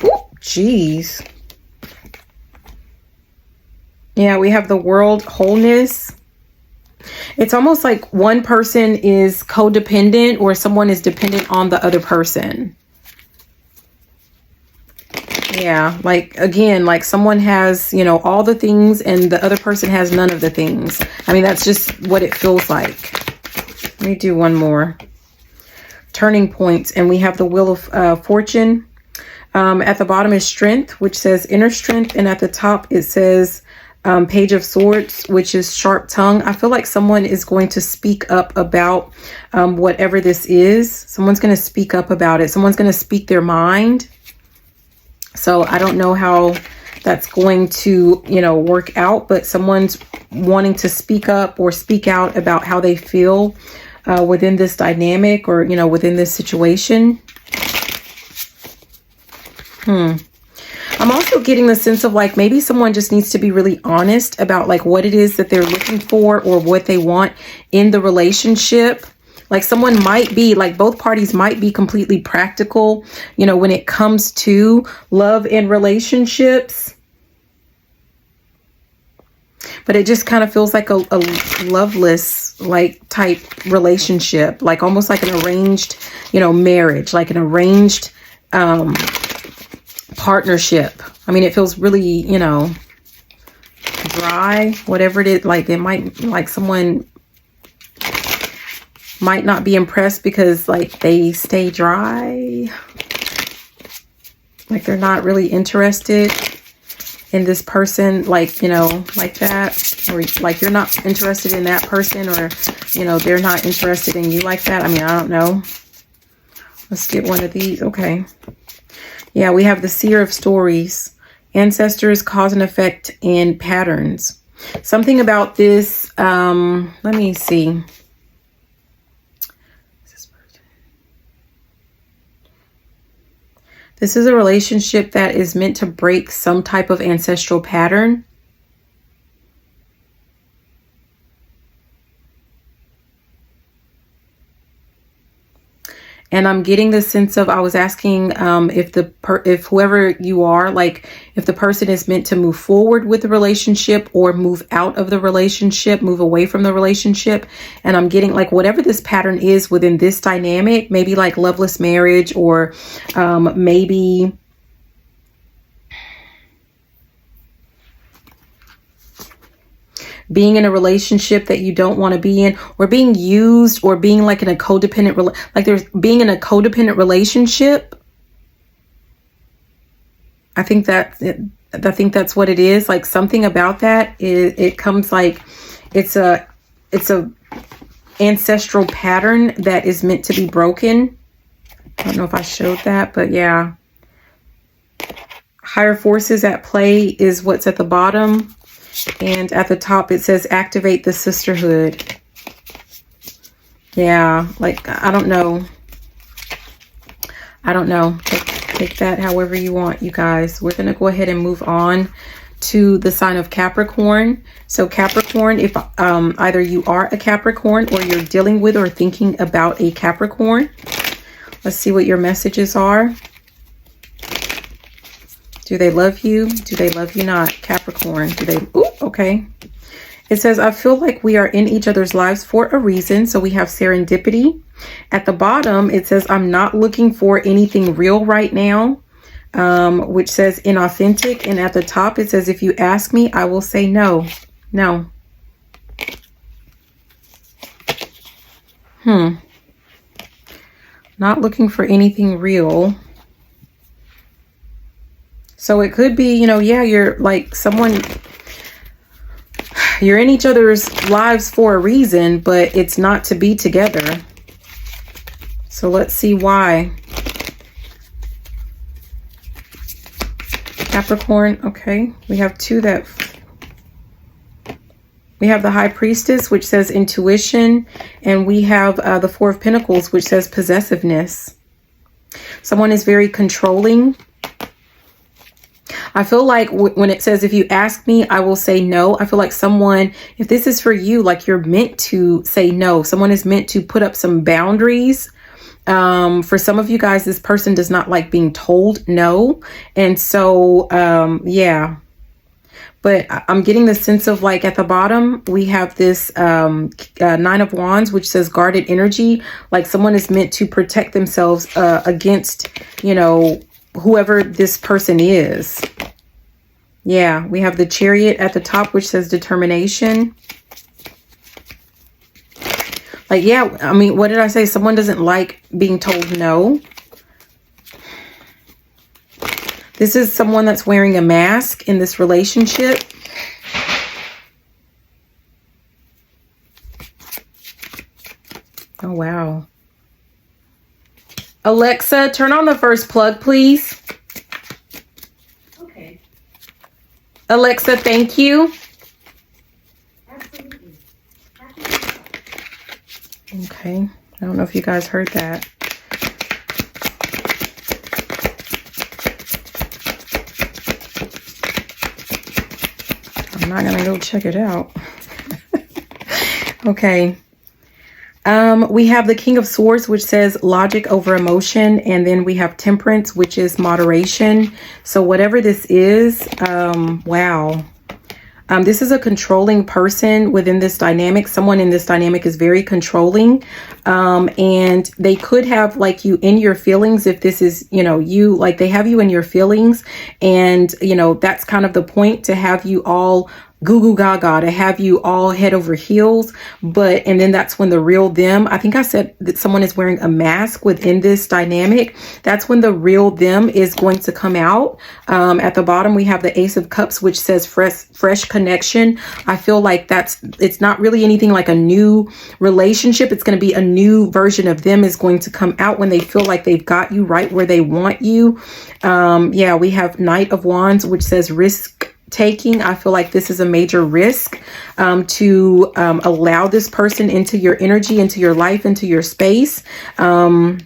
Oh, geez. Yeah, we have the World Wholeness. It's almost like one person is codependent or someone is dependent on the other person. Yeah, like again, like someone has, you know, all the things and the other person has none of the things. I mean, that's just what it feels like. Let me do one more. Turning points. And we have the Wheel of Fortune. At the bottom is Strength, which says inner strength. And at the top, it says Page of Swords, which is sharp tongue. I feel like someone is going to speak up about whatever this is. Someone's going to speak up about it. Someone's going to speak their mind. So I don't know how that's going to, you know, work out, but someone's wanting to speak up or speak out about how they feel within this dynamic or, you know, within this situation. I'm also getting the sense of like maybe someone just needs to be really honest about like what it is that they're looking for or what they want in the relationship. Like someone might be like both parties might be completely practical, you know, when it comes to love and relationships. But it just kind of feels like a loveless like type relationship, like almost like an arranged, you know, marriage, like an arranged partnership. I mean, it feels really, you know, dry, whatever it is. Like it might, like someone might not be impressed because like they stay dry. Like they're not really interested in this person, like, you know, like that. Or like you're not interested in that person, or, you know, they're not interested in you like that. I mean, I don't know. Let's get one of these. Okay. Yeah, we have the Seer of Stories, ancestors, cause and effect, and patterns. Something about this, let me see. This is a relationship that is meant to break some type of ancestral pattern. And I'm getting the sense of, I was asking if whoever you are, like if the person is meant to move forward with the relationship or move out of the relationship, move away from the relationship. And I'm getting like whatever this pattern is within this dynamic, maybe like loveless marriage, or maybe being in a relationship that you don't want to be in, or being used, or being like in a codependent, like there's being in a codependent relationship. I think that's what it is. Like something about that is, it comes like it's a ancestral pattern that is meant to be broken. I don't know if I showed that, but yeah. Higher forces at play is what's at the bottom. And at the top, it says activate the sisterhood. Yeah, like, I don't know. Take that however you want, you guys. We're going to go ahead and move on to the sign of Capricorn. So Capricorn, if either you are a Capricorn or you're dealing with or thinking about a Capricorn. Let's see what your messages are. Do they love you? Do they love you not? Capricorn, do they? Ooh, okay. It says, I feel like we are in each other's lives for a reason. So we have serendipity. At the bottom, it says, I'm not looking for anything real right now, which says inauthentic. And at the top, it says, if you ask me, I will say no. No. Not looking for anything real. So it could be, you know, yeah, you're like someone, you're in each other's lives for a reason, but it's not to be together. So let's see why. Capricorn, okay. We have two that, we have the High Priestess, which says intuition, and we have the Four of Pentacles, which says possessiveness. Someone is very controlling. I feel like when it says, if you ask me, I will say no. I feel like someone, if this is for you, like you're meant to say no. Someone is meant to put up some boundaries. For some of you guys, this person does not like being told no. And so, yeah. But I'm getting the sense of like at the bottom, we have this Nine of Wands, which says guarded energy. Like someone is meant to protect themselves against, you know, whoever this person is. Yeah, we have the Chariot at the top, which says determination. Like, yeah, I mean, what did I say? Someone doesn't like being told no. This is someone that's wearing a mask in this relationship. Oh, wow. Alexa, turn on the first plug, please. Okay. Alexa, thank you. Absolutely. Okay. I don't know if you guys heard that. I'm not going to go check it out. Okay. We have the King of Swords, which says logic over emotion. And then we have Temperance, which is moderation. So whatever this is, wow. This is a controlling person within this dynamic. Someone in this dynamic is very controlling. And they could have like you in your feelings if this is, you know, you like they have you in your feelings. And, you know, that's kind of the point, to have you all goo goo gaga, to have you all head over heels. But, and then that's when the real them, I think I said that someone is wearing a mask within this dynamic. That's when the real them is going to come out. At the bottom, we have the Ace of Cups, which says fresh connection. I feel like it's not really anything like a new relationship. It's going to be a new version of them is going to come out when they feel like they've got you right where they want you. Yeah, we have Knight of Wands, which says risk taking. I feel like this is a major risk to allow this person into your energy, into your life, into your space. I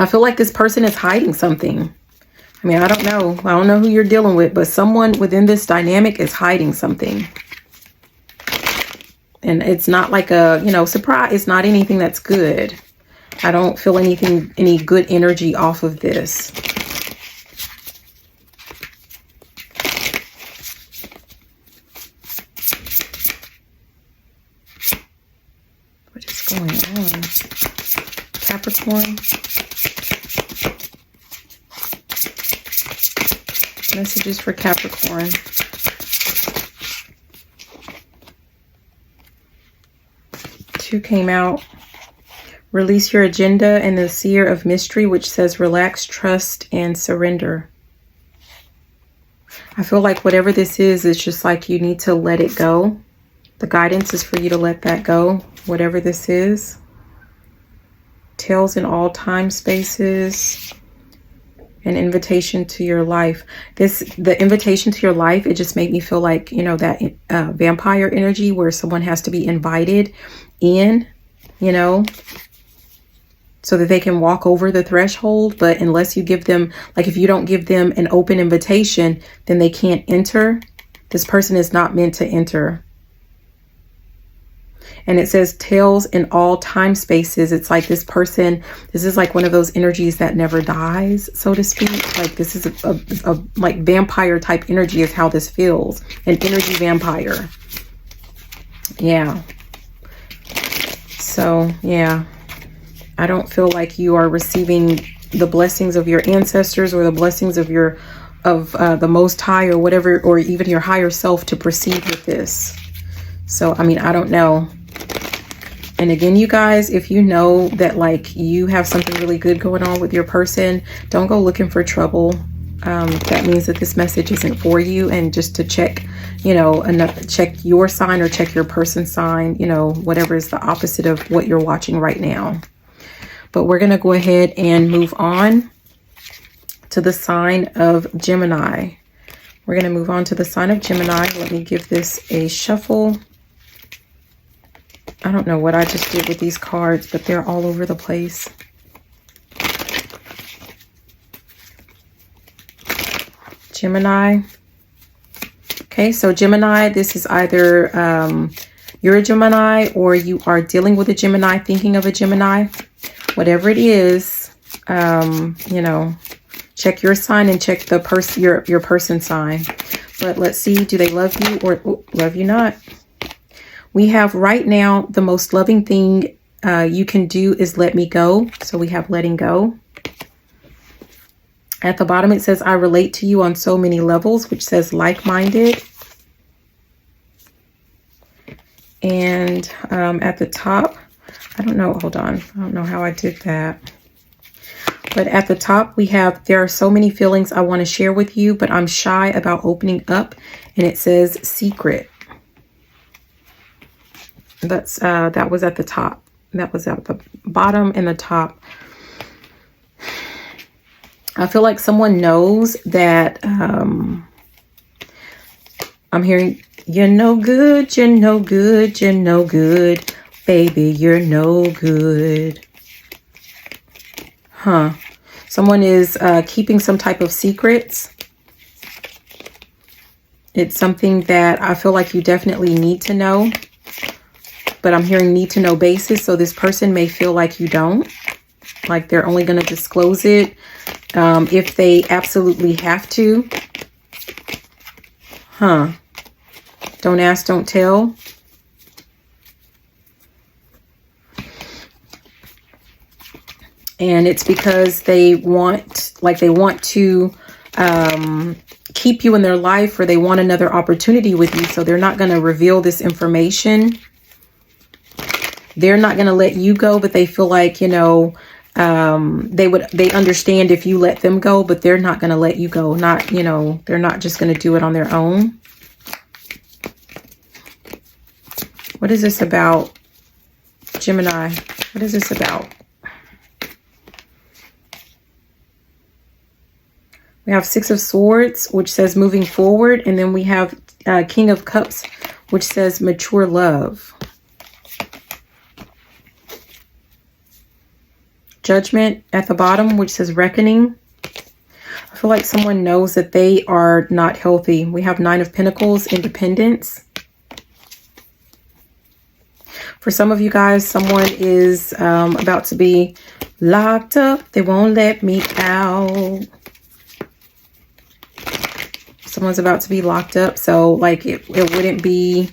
feel like this person is hiding something. I mean, I don't know who you're dealing with, but someone within this dynamic is hiding something. And it's not like a, you know, surprise. It's not anything that's good. I don't feel any good energy off of this. What is going on? Capricorn. Messages for Capricorn. Two came out. Release your agenda, and the Seer of Mystery, which says relax, trust, and surrender. I feel like whatever this is, it's just like you need to let it go. The guidance is for you to let that go, whatever this is. Tales in all time spaces. An invitation to your life. The invitation to your life, it just made me feel like, you know, that vampire energy where someone has to be invited in, you know, so that they can walk over the threshold. But unless you give them, like if you don't give them an open invitation, then they can't enter. This person is not meant to enter. And it says tales in all time spaces. It's like this person, this is like one of those energies that never dies, so to speak. Like this is a like vampire type energy is how this feels. An energy vampire. Yeah. So, yeah. I don't feel like you are receiving the blessings of your ancestors or the blessings of the Most High or whatever, or even your higher self to proceed with this. So, I mean, I don't know. And again, you guys, if you know that like you have something really good going on with your person, don't go looking for trouble. That means that this message isn't for you. And just to check, you know, check your sign or check your person's sign, you know, whatever is the opposite of what you're watching right now. But we're going to go ahead and move on to the sign of Gemini. We're going to move on to the sign of Gemini. Let me give this a shuffle. I don't know what I just did with these cards, but they're all over the place. Gemini. Okay, so Gemini, this is either you're a Gemini or you are dealing with a Gemini, thinking of a Gemini. Whatever it is, you know, check your sign and check the your person's sign. But let's see, do they love you or love you not? We have right now, the most loving thing you can do is let me go. So we have letting go. At the bottom, it says, I relate to you on so many levels, which says like-minded. And at the top, I don't know, hold on. I don't know how I did that. But at the top, we have, there are so many feelings I want to share with you, but I'm shy about opening up. And it says secret. That's that was at the top. That was at the bottom and the top. I feel like someone knows that I'm hearing, you're no good, you're no good, you're no good. Baby, you're no good. Huh. Someone is keeping some type of secrets. It's something that I feel like you definitely need to know. But I'm hearing need to know basis. So this person may feel like you don't. Like they're only going to disclose it if they absolutely have to. Huh. Don't ask, don't tell. And it's because they want, like they want to keep you in their life, or they want another opportunity with you. So they're not going to reveal this information. They're not going to let you go, but they feel like, you know, they understand if you let them go, but they're not going to let you go. Not, you know, they're not just going to do it on their own. What is this about, Gemini? What is this about? We have Six of Swords, which says moving forward. And then we have King of Cups, which says mature love. Judgment at the bottom, which says reckoning. I feel like someone knows that they are not healthy. We have Nine of Pentacles, independence. For some of you guys, someone is about to be locked up. They won't let me out. Someone's about to be locked up. So like it wouldn't be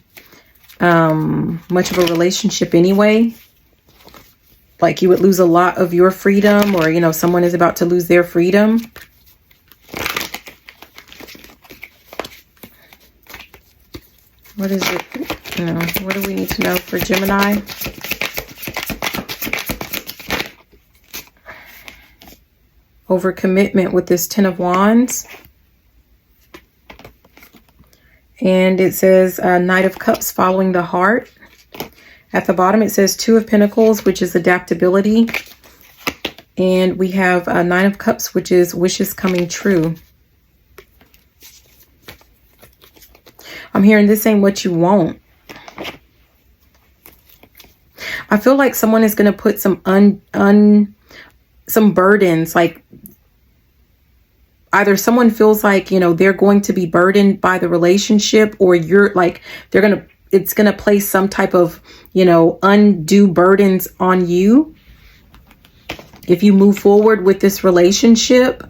much of a relationship anyway. Like you would lose a lot of your freedom, or, you know, someone is about to lose their freedom. What is it? You know, what do we need to know for Gemini? Overcommitment with this Ten of Wands. And it says Knight of Cups following the heart. At the bottom it says Two of Pentacles, which is adaptability. And we have Nine of Cups, which is wishes coming true. I'm hearing this ain't what you want. I feel like someone is going to put some some burdens, like either someone feels like, you know, they're going to be burdened by the relationship, or you're like, it's going to place some type of, you know, undue burdens on you if you move forward with this relationship.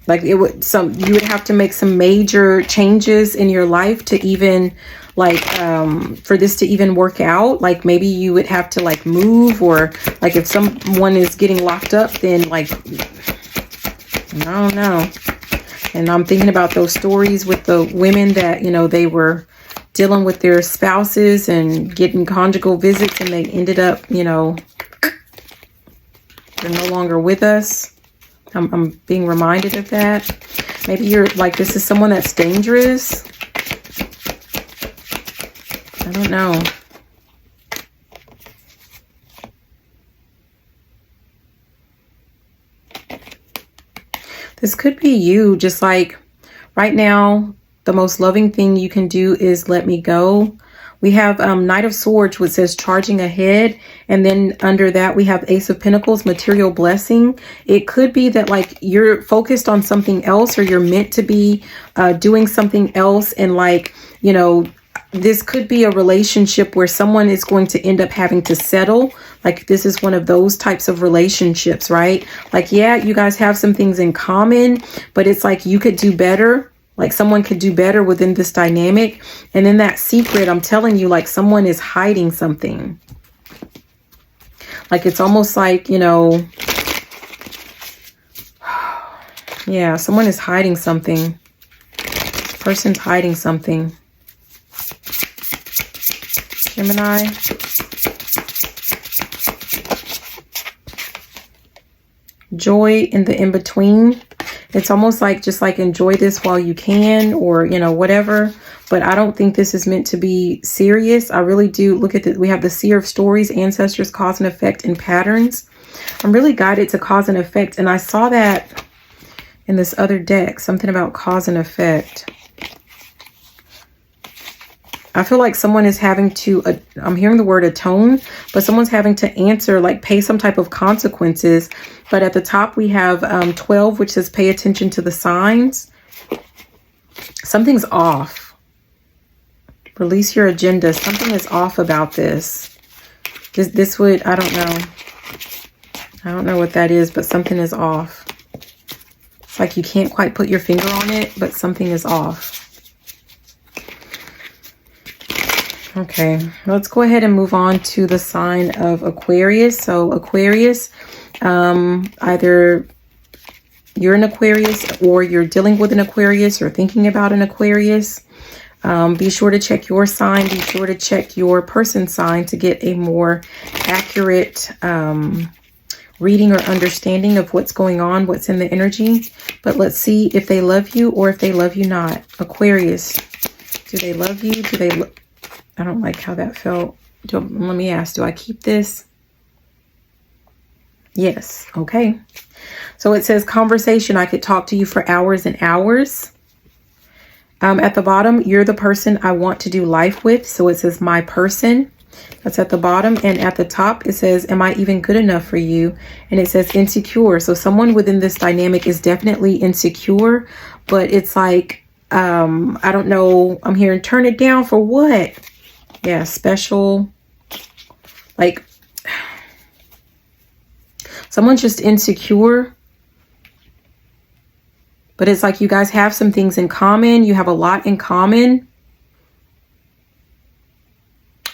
Like you would have to make some major changes in your life to even like for this to even work out. Like maybe you would have to like move, or like if someone is getting locked up, then like I don't know. And I'm thinking about those stories with the women that, you know, they were dealing with their spouses and getting conjugal visits, and they ended up, you know, they're no longer with us. I'm being reminded of that. Maybe you're like, this is someone that's dangerous. I don't know. This could be you. Just like right now, the most loving thing you can do is let me go. We have Knight of Swords, which says charging ahead. And then under that, we have Ace of Pentacles, material blessing. It could be that like you're focused on something else, or you're meant to be doing something else. And like, you know, this could be a relationship where someone is going to end up having to settle. Like this is one of those types of relationships, right? Like, yeah, you guys have some things in common, but it's like you could do better. Like someone could do better within this dynamic. And in that secret, I'm telling you, like someone is hiding something. Like it's almost like, you know, yeah, someone is hiding something. This person's hiding something. Gemini. Joy in the in-between. It's almost like just like enjoy this while you can, or, you know, whatever. But I don't think this is meant to be serious. I really do. Look at we have the Seer of Stories, Ancestors, Cause and Effect, and Patterns. I'm really guided to cause and effect. And I saw that in this other deck, something about cause and effect. I feel like someone is having to, I'm hearing the word atone, but someone's having to answer, like pay some type of consequences. But at the top we have 12, which says pay attention to the signs. Something's off. Release your agenda. Something is off about this. This would, I don't know. I don't know what that is, but something is off. It's like you can't quite put your finger on it, but something is off. Okay, let's go ahead and move on to the sign of Aquarius. So Aquarius, either you're an Aquarius or you're dealing with an Aquarius or thinking about an Aquarius. Be sure to check your sign. Be sure to check your person's sign to get a more accurate reading or understanding of what's going on, what's in the energy. But let's see if they love you or if they love you not. Aquarius, do they love you? Do they I don't like how that felt. Let me ask, do I keep this? Yes. Okay. So it says conversation. I could talk to you for hours and hours. At the bottom, you're the person I want to do life with. So it says my person. That's at the bottom. And at the top, it says, am I even good enough for you? And it says insecure. So someone within this dynamic is definitely insecure, but it's like, I don't know. I'm hearing turn it down for what? Yeah, special. Like, someone's just insecure. But it's like you guys have some things in common. You have a lot in common.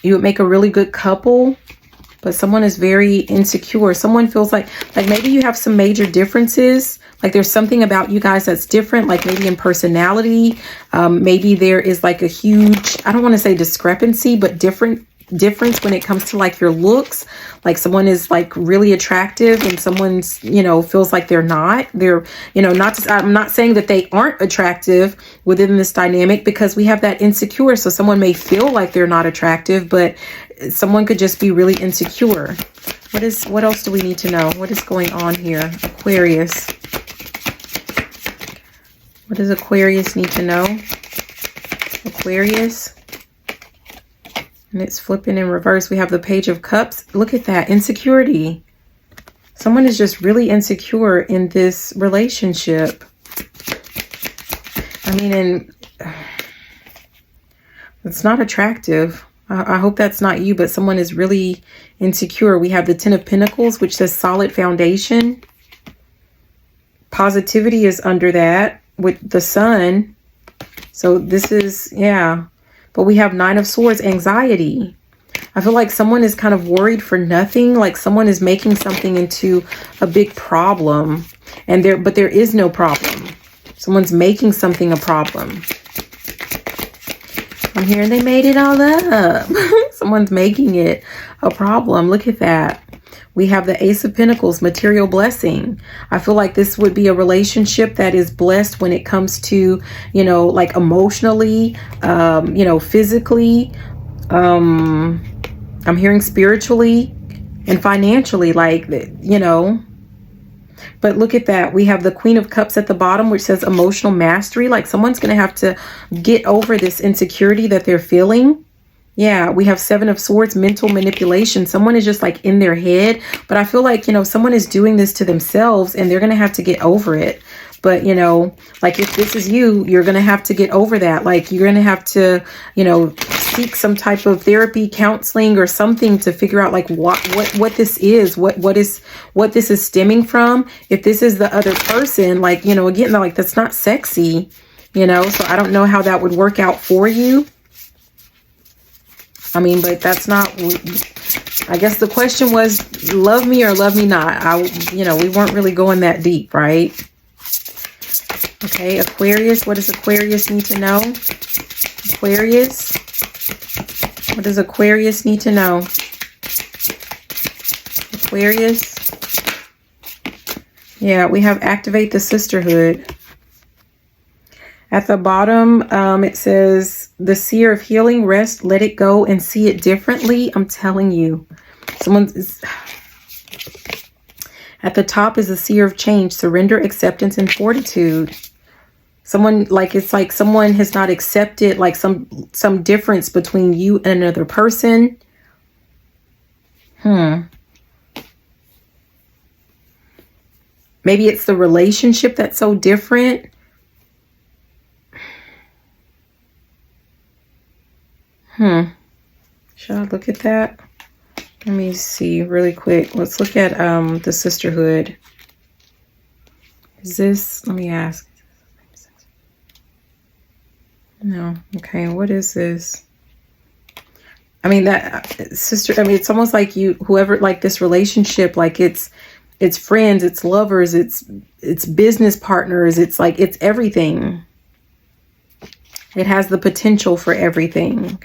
You would make a really good couple, but someone is very insecure. Someone feels like maybe you have some major differences. Like there's something about you guys that's different, like maybe in personality. Maybe there is like a huge, I don't want to say discrepancy, but difference when it comes to like your looks. Like someone is like really attractive and someone's, you know, feels like they're not. They're, you know, I'm not saying that they aren't attractive within this dynamic, because we have that insecure. So someone may feel like they're not attractive, but someone could just be really insecure. What else do we need to know? What is going on here? Aquarius. What does Aquarius need to know? Aquarius. And it's flipping in reverse. We have the Page of Cups. Look at that. Insecurity. Someone is just really insecure in this relationship. I mean, and it's not attractive. I hope that's not you, but someone is really insecure. We have the Ten of Pentacles, which says solid foundation. Positivity is under that with the Sun. So this is, yeah. But we have Nine of Swords, anxiety. I feel like someone is kind of worried for nothing. Like someone is making something into a big problem. But there is no problem. Someone's making something a problem. I'm hearing they made it all up. Someone's making it a problem. Look at that. We have the Ace of Pentacles, material blessing. I feel like this would be a relationship that is blessed when it comes to, you know, like emotionally, you know, physically. I'm hearing spiritually and financially, like, you know. But look at that. We have the Queen of Cups at the bottom, which says emotional mastery. Like someone's going to have to get over this insecurity that they're feeling. Yeah, we have Seven of Swords, mental manipulation. Someone is just like in their head. But I feel like, you know, someone is doing this to themselves and they're going to have to get over it. But, you know, like if this is you, you're going to have to get over that. Like you're going to have to, you know, seek some type of therapy, counseling or something to figure out like what this is, what this is stemming from. If this is the other person, like, you know, again, like that's not sexy, you know, so I don't know how that would work out for you. I mean, but that's not, I guess the question was love me or love me not. You know, we weren't really going that deep, right? Okay, Aquarius, what does Aquarius need to know? Aquarius, what does Aquarius need to know? Aquarius. Yeah, we have activate the Sisterhood. At the bottom, it says, the seer of healing, rest, let it go, and see it differently. I'm telling you. At the top is the seer of change, surrender, acceptance, and fortitude. Someone, like, it's like someone has not accepted, like, some difference between you and another person. Maybe it's the relationship that's so different. Should I look at that? Let me see really quick. Let's look at the Sisterhood. Is this, let me ask. No. Okay, what is this? I mean, that sister, I mean, it's almost like you, whoever, like this relationship, like it's friends, it's lovers, it's business partners, it's like, it's everything. It has the potential for everything.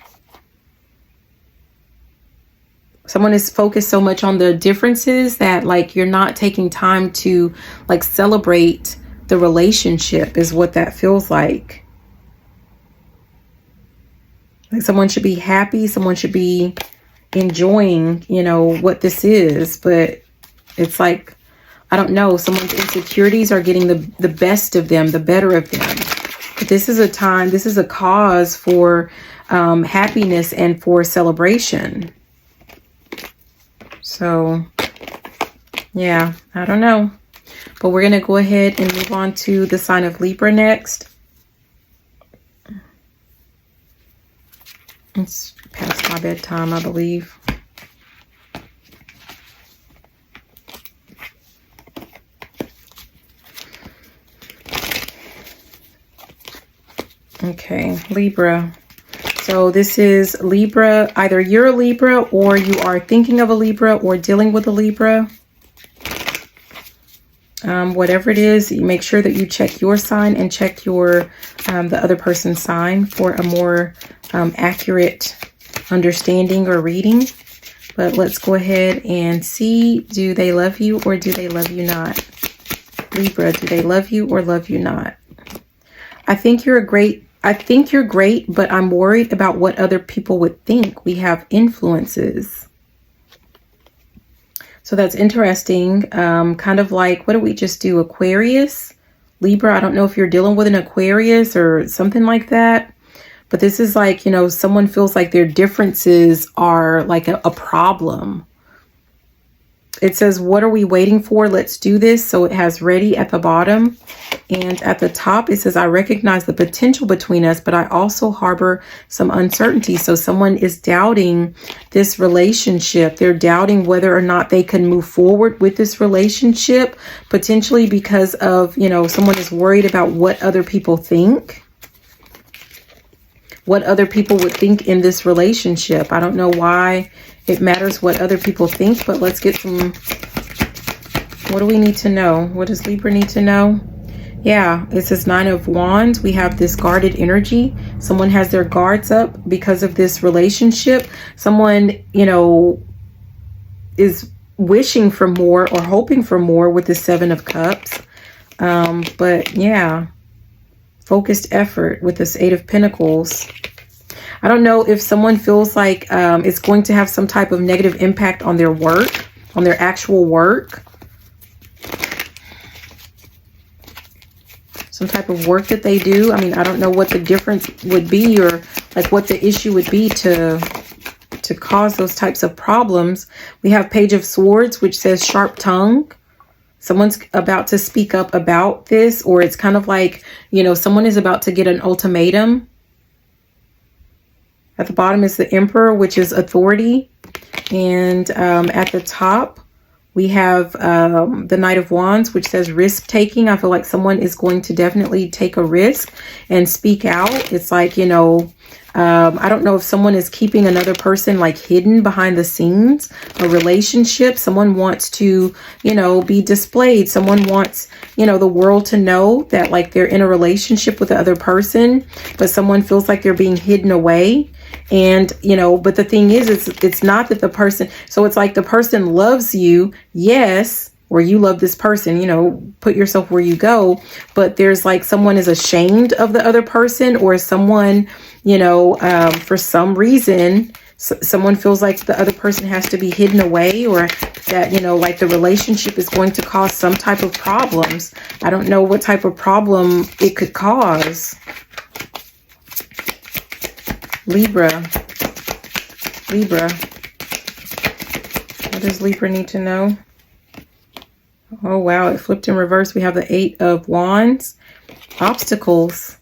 Someone is focused so much on the differences that like you're not taking time to like celebrate the relationship is what that feels like. Like someone should be happy, someone should be enjoying, you know, what this is, but it's like, I don't know, someone's insecurities are getting the best of them, the better of them. But this is a time, this is a cause for happiness and for celebration. So, yeah, I don't know. But we're going to go ahead and move on to the sign of Libra next. It's past my bedtime, I believe. Okay, Libra. So this is Libra. Either you're a Libra or you are thinking of a Libra or dealing with a Libra. Whatever it is, you make sure that you check your sign and check your the other person's sign for a more accurate understanding or reading. But let's go ahead and see, do they love you or do they love you not? Libra, do they love you or love you not? I think you're great, but I'm worried about what other people would think. We have influences. So that's interesting. Kind of like, what did we just do? Aquarius, Libra. I don't know if you're dealing with an Aquarius or something like that. But this is like, you know, someone feels like their differences are like a problem. It says, what are we waiting for? Let's do this. So it has ready at the bottom. And at the top, it says, I recognize the potential between us, but I also harbor some uncertainty. So someone is doubting this relationship. They're doubting whether or not they can move forward with this relationship, potentially because of, you know, someone is worried about what other people think. What other people would think in this relationship. I don't know why it matters what other people think, but let's get some, what do we need to know? What does Libra need to know? Yeah, it says 9 of Wands. We have this guarded energy. Someone has their guards up because of this relationship. Someone, you know, is wishing for more or hoping for more with the 7 of Cups. But yeah, focused effort with this 8 of Pentacles. I don't know if someone feels like it's going to have some type of negative impact on their work, on their actual work. Some type of work that they do. I mean, I don't know what the difference would be or like what the issue would be to cause those types of problems. We have Page of Swords, which says sharp tongue. Someone's about to speak up about this, or it's kind of like, you know, someone is about to get an ultimatum. At the bottom is the Emperor, which is authority. And at the top, we have the Knight of Wands, which says risk taking. I feel like someone is going to definitely take a risk and speak out. It's like, you know, I don't know if someone is keeping another person like hidden behind the scenes, a relationship. Someone wants to, you know, be displayed. Someone wants, you know, the world to know that like they're in a relationship with the other person, but someone feels like they're being hidden away. And, you know, but the thing is, it's not that the person, so it's like the person loves you, yes, or you love this person, you know, put yourself where you go, but there's like someone is ashamed of the other person, or someone, you know, for some reason, someone feels like the other person has to be hidden away, or that, you know, like the relationship is going to cause some type of problems. I don't know what type of problem it could cause. Libra. What does Libra need to know? Oh, wow. It flipped in reverse. We have the 8 of Wands. Obstacles.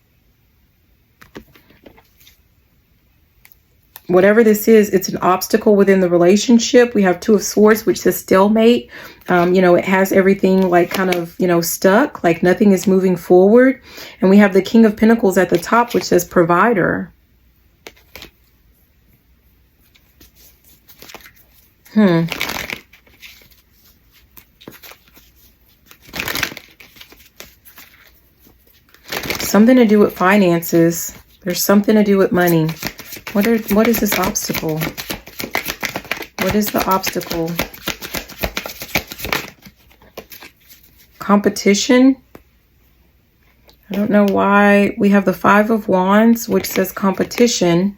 Whatever this is, it's an obstacle within the relationship. We have 2 of Swords, which says stalemate. You know, it has everything like kind of, you know, stuck, like nothing is moving forward. And we have the King of Pentacles at the top, which says provider. Something to do with finances. There's something to do with money. What is this obstacle? What is the obstacle? Competition? I don't know why we have the 5 of Wands, which says competition.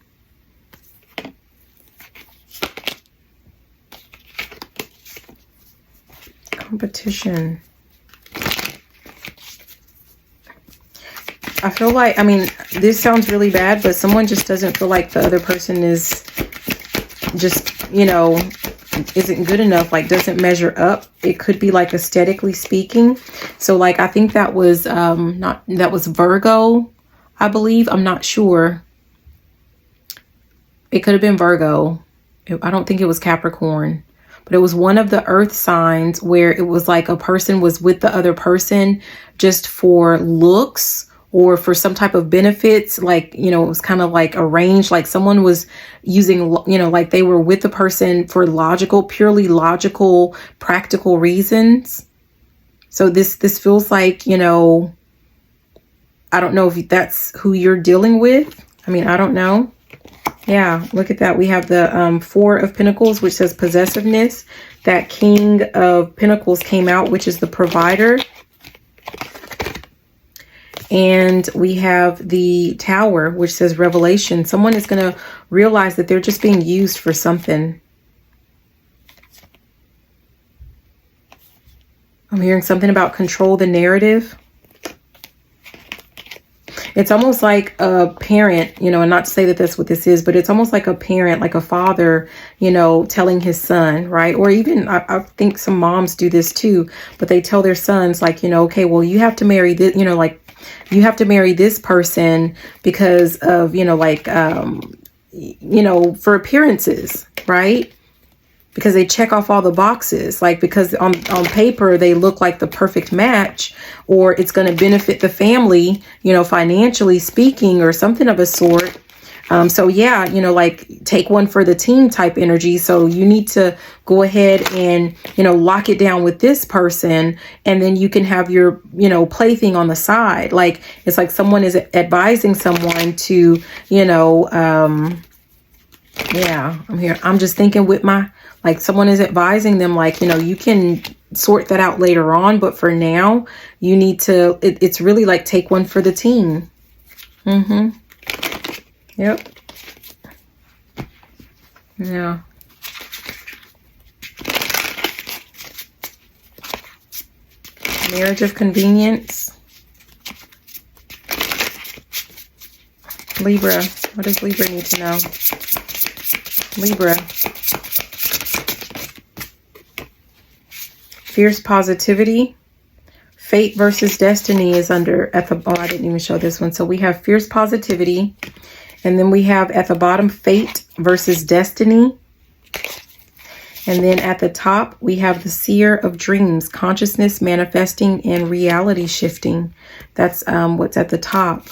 Competition. I feel like, I mean, this sounds really bad, but someone just doesn't feel like the other person is just, you know, isn't good enough, like doesn't measure up. It could be like aesthetically speaking. So like I think that was that was Virgo, I believe. I'm not sure. It could have been Virgo. I don't think it was Capricorn, but it was one of the earth signs where it was like a person was with the other person just for looks or for some type of benefits. Like, you know, it was kind of like arranged, like someone was using, you know, like they were with the person for logical, purely logical, practical reasons. So this feels like, you know, I don't know if that's who you're dealing with. I mean, I don't know. Yeah, look at that. We have the Four of Pentacles, which says possessiveness. That King of Pentacles came out, which is the provider. And we have the Tower, which says revelation. Someone is going to realize that they're just being used for something. I'm hearing something about control the narrative. It's almost like a parent, you know, and not to say that that's what this is, but it's almost like a parent, like a father, you know, telling his son, right? Or even I think some moms do this too, but they tell their sons like, you know, okay, well, you have to marry this, you know, like you have to marry this person because of, you know, like, you know, for appearances, right? Because they check off all the boxes, like because on paper they look like the perfect match, or it's going to benefit the family, you know, financially speaking, or something of a sort. So yeah, you know, like take one for the team type energy. So you need to go ahead and, you know, lock it down with this person, and then you can have your, you know, plaything on the side. Like it's like someone is advising someone to, you know, yeah, I'm here. I'm just thinking with my, like someone is advising them, like, you know, you can sort that out later on, but for now you need to, it's really like take one for the team. Yep. Yeah. Marriage of convenience. Libra. What does Libra need to know? Libra. Fierce positivity. Fate versus destiny is under at the, oh, I didn't even show this one. So we have fierce positivity, and then we have at the bottom fate versus destiny. And then at the top, we have the seer of dreams, consciousness manifesting and reality shifting. That's what's at the top.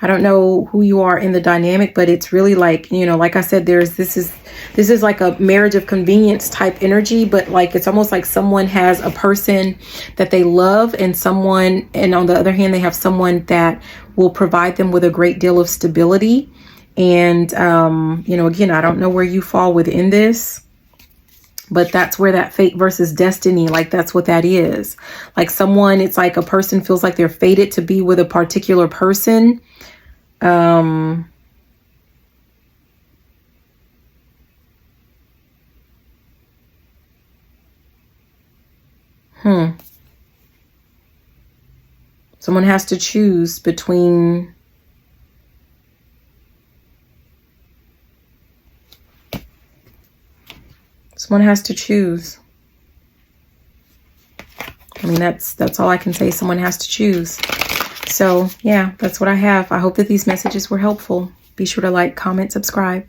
I don't know who you are in the dynamic, but it's really like, you know, like I said, this is like a marriage of convenience type energy, but like it's almost like someone has a person that they love, and someone, and on the other hand, they have someone that will provide them with a great deal of stability. And, you know, again, I don't know where you fall within this, but that's where that fate versus destiny, like that's what that is. Like someone, it's like a person feels like they're fated to be with a particular person. Someone has to choose between someone has to choose. I mean, that's all I can say. Someone has to choose. So yeah, that's what I have. I hope that these messages were helpful. Be sure to like, comment, subscribe.